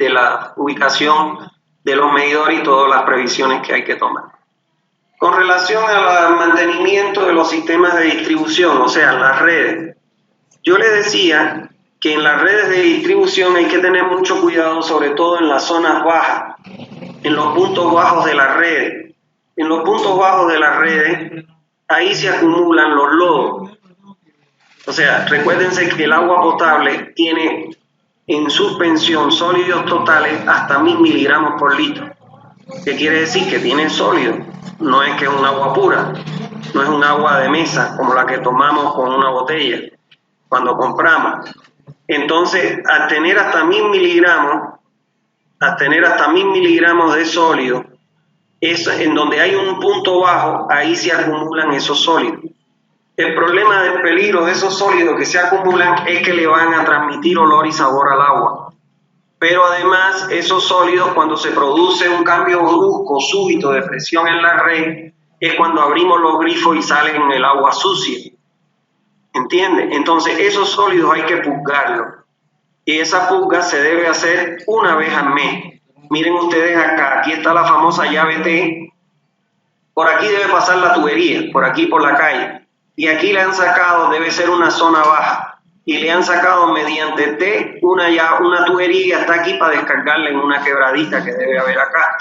la ubicación de los medidores y todas las previsiones que hay que tomar. Con relación al mantenimiento de los sistemas de distribución, o sea, las redes, yo les decía que en las redes de distribución hay que tener mucho cuidado, sobre todo en las zonas bajas, en los puntos bajos de las redes. En los puntos bajos de las redes, ahí se acumulan los lodos. O sea, recuérdense que el agua potable tiene en suspensión sólidos totales hasta 1000 miligramos por litro. ¿Qué quiere decir? Que tiene sólido. No es que es un agua pura, no es un agua de mesa como la que tomamos con una botella cuando compramos. Entonces, al tener hasta 1000 miligramos de sólido, es en donde hay un punto bajo, ahí se acumulan esos sólidos. El problema del peligro de esos sólidos que se acumulan es que le van a transmitir olor y sabor al agua. Pero además, esos sólidos, cuando se produce un cambio brusco, súbito de presión en la red, es cuando abrimos los grifos y salen el agua sucia. ¿Entiende? Entonces, esos sólidos hay que purgarlos. Y esa purga se debe hacer una vez al mes. Miren ustedes acá, aquí está la famosa llave T. Por aquí debe pasar la tubería, por aquí por la calle. Y aquí le han sacado, debe ser una zona baja. Y le han sacado mediante T una tubería hasta aquí para descargarla en una quebradita que debe haber acá.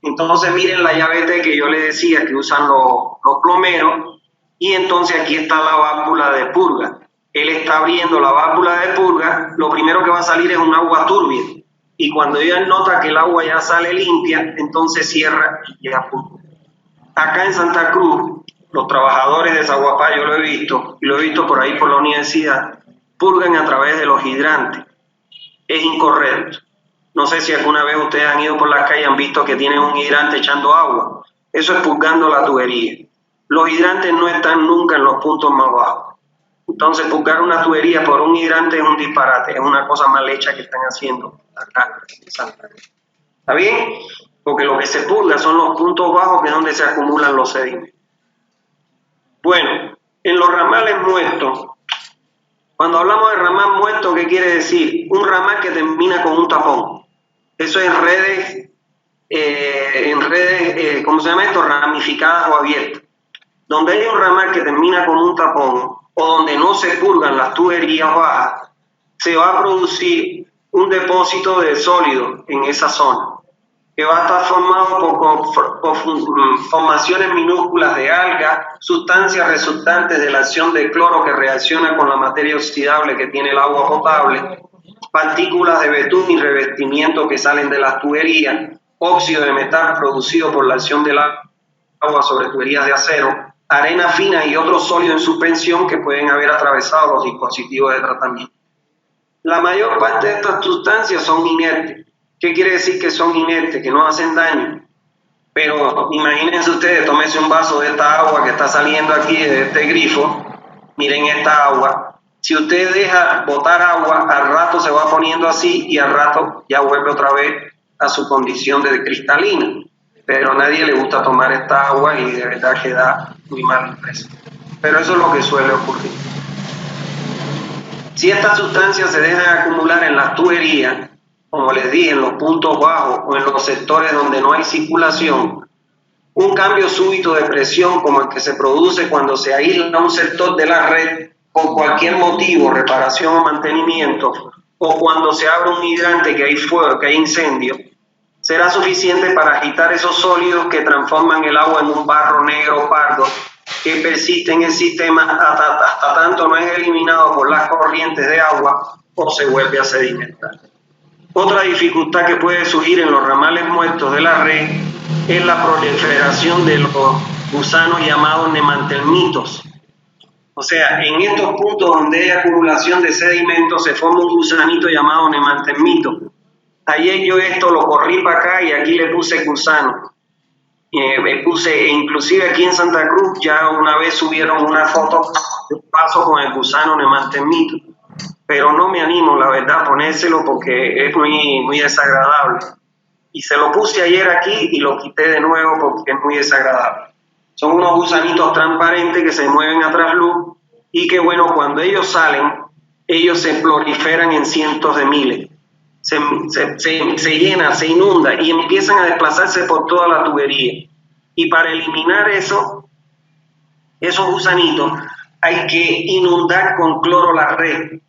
Entonces miren la llave T que yo les decía que usan los plomeros. Y entonces aquí está la válvula de purga. Él está abriendo la válvula de purga, lo primero que va a salir es un agua turbia. y cuando ella nota que el agua ya sale limpia, entonces cierra y ya purga. Acá en Santa Cruz, los trabajadores de Zaguapá, yo lo he visto, y lo he visto por ahí por la universidad, purgan a través de los hidrantes. Es incorrecto. No sé si alguna vez ustedes han ido por las calles y han visto que tienen un hidrante echando agua. Eso es purgando la tubería. Los hidrantes no están nunca en los puntos más bajos. Entonces, purgar una tubería por un hidrante es un disparate, es una cosa mal hecha que están haciendo acá en Santa Cruz. ¿Está bien? Porque lo que se purga son los puntos bajos, que es donde se acumulan los sedimentos. Bueno, en los ramales muertos, cuando hablamos de ramal muerto, ¿qué quiere decir? Un ramal que termina con un tapón. Eso es en redes, ¿cómo se llama esto? Ramificadas o abiertas. Donde hay un ramal que termina con un tapón o donde no se purgan las tuberías bajas, se va a producir un depósito de sólido en esa zona, que va a estar formado por formaciones minúsculas de algas, sustancias resultantes de la acción de cloro que reacciona con la materia oxidable que tiene el agua potable, partículas de betún y revestimiento que salen de las tuberías, óxido de metal producido por la acción del agua sobre tuberías de acero, arena fina y otros sólidos en suspensión que pueden haber atravesado los dispositivos de tratamiento. La mayor parte de estas sustancias son inertes. ¿Qué quiere decir que son inertes? Que no hacen daño. Pero imagínense ustedes, tómense un vaso de esta agua que está saliendo aquí de este grifo. Miren esta agua. Si usted deja botar agua, al rato se va poniendo así y al rato ya vuelve otra vez a su condición de cristalina. Pero a nadie le gusta tomar esta agua y de verdad queda muy mal impreso. Pero eso es lo que suele ocurrir. Si estas sustancias se dejan acumular en las tuberías, como les dije, en los puntos bajos o en los sectores donde no hay circulación, un cambio súbito de presión como el que se produce cuando se aísla un sector de la red por cualquier motivo, reparación o mantenimiento, o cuando se abre un hidrante que hay fuego, que hay incendio, será suficiente para agitar esos sólidos que transforman el agua en un barro negro o pardo que persiste en el sistema hasta tanto no es eliminado por las corrientes de agua o se vuelve a sedimentar. Otra dificultad que puede surgir en los ramales muertos de la red es la proliferación de los gusanos llamados nemantelmitos. O sea, en estos puntos donde hay acumulación de sedimentos se forma un gusanito llamado nemantelmito. Ayer yo esto lo corrí para acá y aquí le puse gusano. Inclusive aquí en Santa Cruz ya una vez subieron una foto de un paso con el gusano nemantelmito. Pero no me animo, la verdad, a ponérselo porque es muy desagradable. Y se lo puse ayer aquí y lo quité de nuevo porque es muy desagradable. Son unos gusanitos transparentes que se mueven a trasluz y que, bueno, cuando ellos salen, ellos se proliferan en cientos de miles. Se llena, se inunda y empiezan a desplazarse por toda la tubería. Y para eliminar esos gusanitos hay que inundar con cloro la red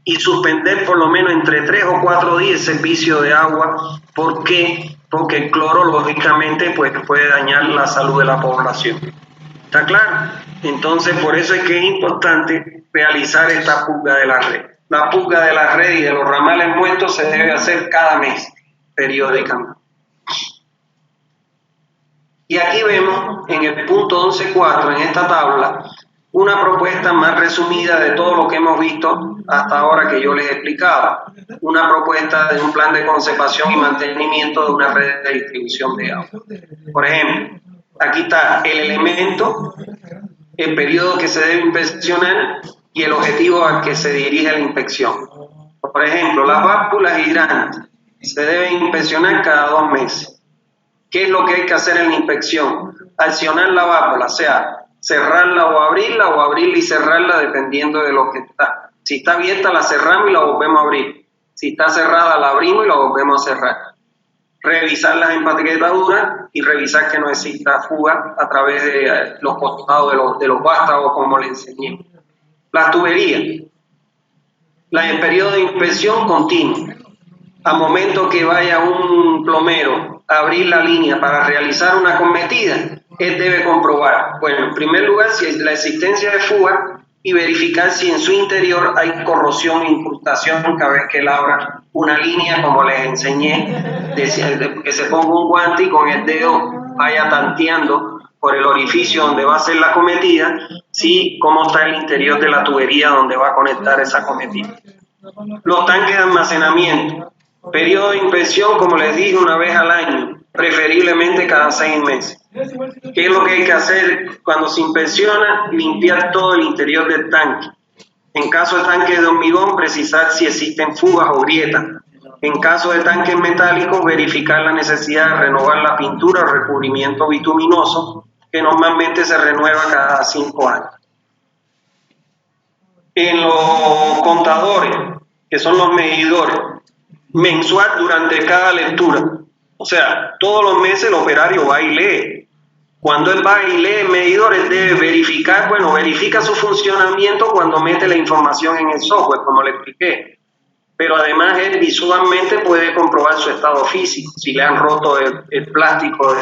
y suspender por lo menos entre 3 o 4 días el servicio de agua. ¿Por qué? Porque el cloro lógicamente pues, puede dañar la salud de la población. ¿Está claro? Entonces por eso es que es importante realizar esta purga de la red. La purga de la red y de los ramales muertos se debe hacer cada mes, periódicamente. Y aquí vemos en el punto 11.4, en esta tabla, una propuesta más resumida de todo lo que hemos visto hasta ahora que yo les he explicado. Una propuesta de un plan de conservación y mantenimiento de una red de distribución de agua. Por ejemplo, aquí está el elemento, el periodo que se debe inspeccionar y el objetivo al que se dirige la inspección. Por ejemplo, las válvulas hidrantes se deben inspeccionar cada 2 meses. ¿Qué es lo que hay que hacer en la inspección? Accionar la válvula, o sea, cerrarla o abrirla y cerrarla dependiendo de lo que está. Si está abierta la cerramos y la volvemos a abrir. Si está cerrada la abrimos y la volvemos a cerrar. Revisar las empaquetaduras y revisar que no exista fuga a través de los costados de los vástagos como les enseñé. Las tuberías. El periodo de inspección continuo. A momento que vaya un plomero a abrir la línea para realizar una cometida, él debe comprobar, bueno, en primer lugar, si la existencia de fuga y verificar si en su interior hay corrosión e incrustación cada vez que él abra una línea, como les enseñé, de que se ponga un guante y con el dedo vaya tanteando por el orificio donde va a ser la cometida, si cómo está el interior de la tubería donde va a conectar esa cometida. Los tanques de almacenamiento. Periodo de inspección, como les dije, una vez al año, preferiblemente cada 6 meses. ¿Qué es lo que hay que hacer cuando se inspecciona? Limpiar todo el interior del tanque. En caso de tanques de hormigón, precisar si existen fugas o grietas. En caso de tanques metálicos, verificar la necesidad de renovar la pintura o recubrimiento bituminoso, que normalmente se renueva cada 5 años. En los contadores, que son los medidores, mensual durante cada lectura. O sea, todos los meses el operario va y lee. Cuando él va y lee el medidor, él debe verificar, verifica su funcionamiento cuando mete la información en el software, como le expliqué. Pero además él visualmente puede comprobar su estado físico, si le han roto el plástico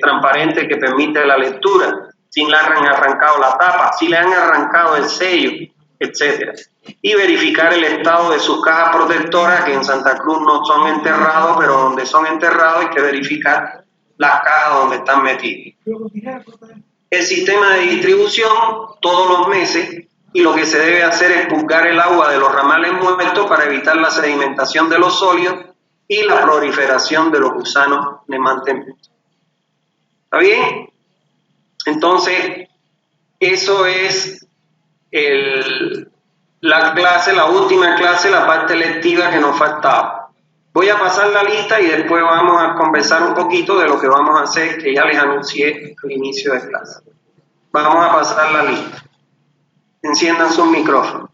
transparente que permite la lectura, si le han arrancado la tapa, si le han arrancado el sello, etcétera. Y verificar el estado de sus cajas protectoras, que en Santa Cruz no son enterrados, pero donde son enterrados hay que verificar las cajas donde están metidas. El sistema de distribución, todos los meses, y lo que se debe hacer es purgar el agua de los ramales muertos para evitar la sedimentación de los sólidos y la proliferación de los gusanos de mantenimiento. ¿Está bien? Entonces, eso es la clase, la última clase, la parte lectiva que nos faltaba. Voy a pasar la lista y después vamos a conversar un poquito de lo que vamos a hacer, que ya les anuncié al inicio de clase. Vamos a pasar la lista. Enciendan sus micrófonos.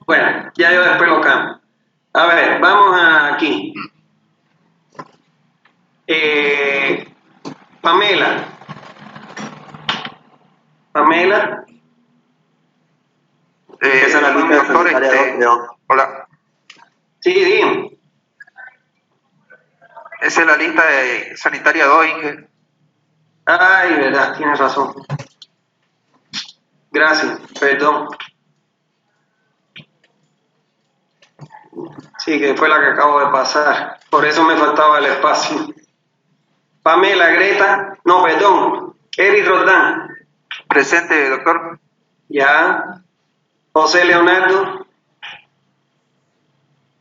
Bueno, ya yo después lo cambio. A ver, vamos aquí. Pamela. Pamela. Esa es la lista de sanitaria 2. Hola. Sí, dime. Esa es la lista de sanitaria 2, Inge. Ay, verdad, tienes razón. Gracias, perdón. Sí, que fue la que acabo de pasar. Por eso me faltaba el espacio. Pamela, Greta, no, perdón. Eric Roldán. Presente, doctor. Ya. José Leonardo.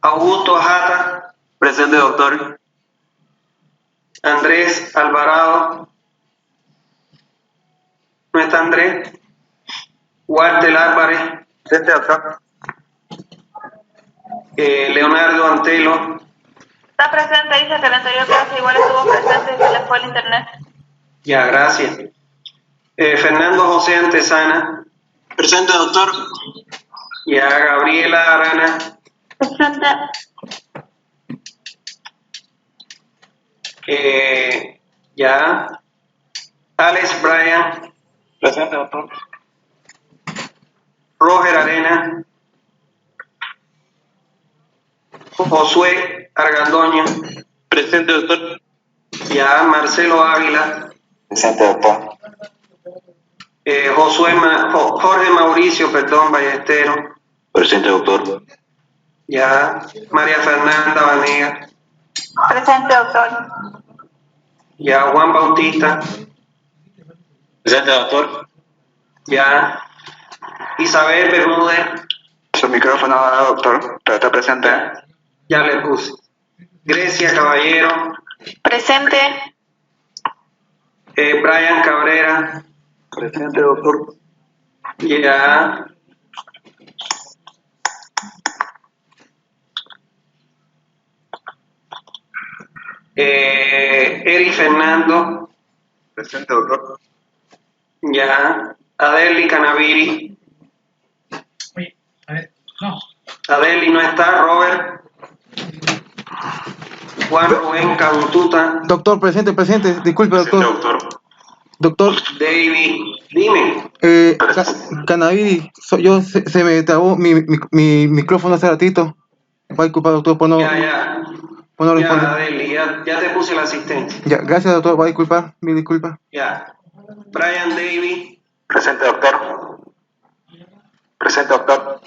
Augusto Ajata. Presente, doctor. Andrés Alvarado. ¿No está Andrés? Walter Álvarez. Presente, doctor. Leonardo Antelo. Está presente, dice que la anterior clase igual estuvo presente y se le fue el internet. Ya, gracias. Fernando José Antesana. Presente, doctor. Ya, Gabriela Arana. Presente. Ya. Alex Bryan. Presente, doctor. Roger Arena. Josué Argandoña. Presente, doctor. Ya. Marcelo Ávila. Presente, doctor. Jorge Mauricio, Ballesteros. Presente, doctor. Ya. María Fernanda Vanega. Presente, doctor. Ya. Juan Bautista. Presente, doctor. Ya. Isabel Bermúdez. Su micrófono, doctor. Pero está presente. Ya le puse. Grecia Caballero. Presente. Brian Cabrera. Presente, doctor. Ya. Eri Fernando, Presente, doctor. ya. Adeli Canaviri, Oye, a ver, no. Adeli no está. Robert. Juan Rubén Cantuta, Doctor, presente. Disculpe, doctor. Doctor, David, dime. Canaviri, se me trabó mi micrófono hace ratito. Va a disculpar, doctor, por no Ya, responder. Adeli, ya te puse el asistente. Ya, gracias, doctor. Va a disculpar, mi disculpa. Ya. Brian David, Presente, doctor. Presente, doctor.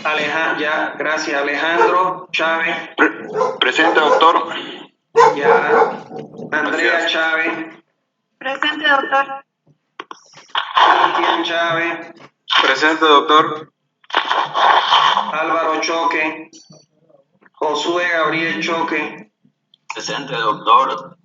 ya, gracias. Alejandro Chávez, Presente, doctor. ya. Andrea Gracias. Chávez, Presente, doctor. Cristian Chávez, Presente, doctor. Álvaro Choque, Josué Gabriel Choque, Presente, doctor.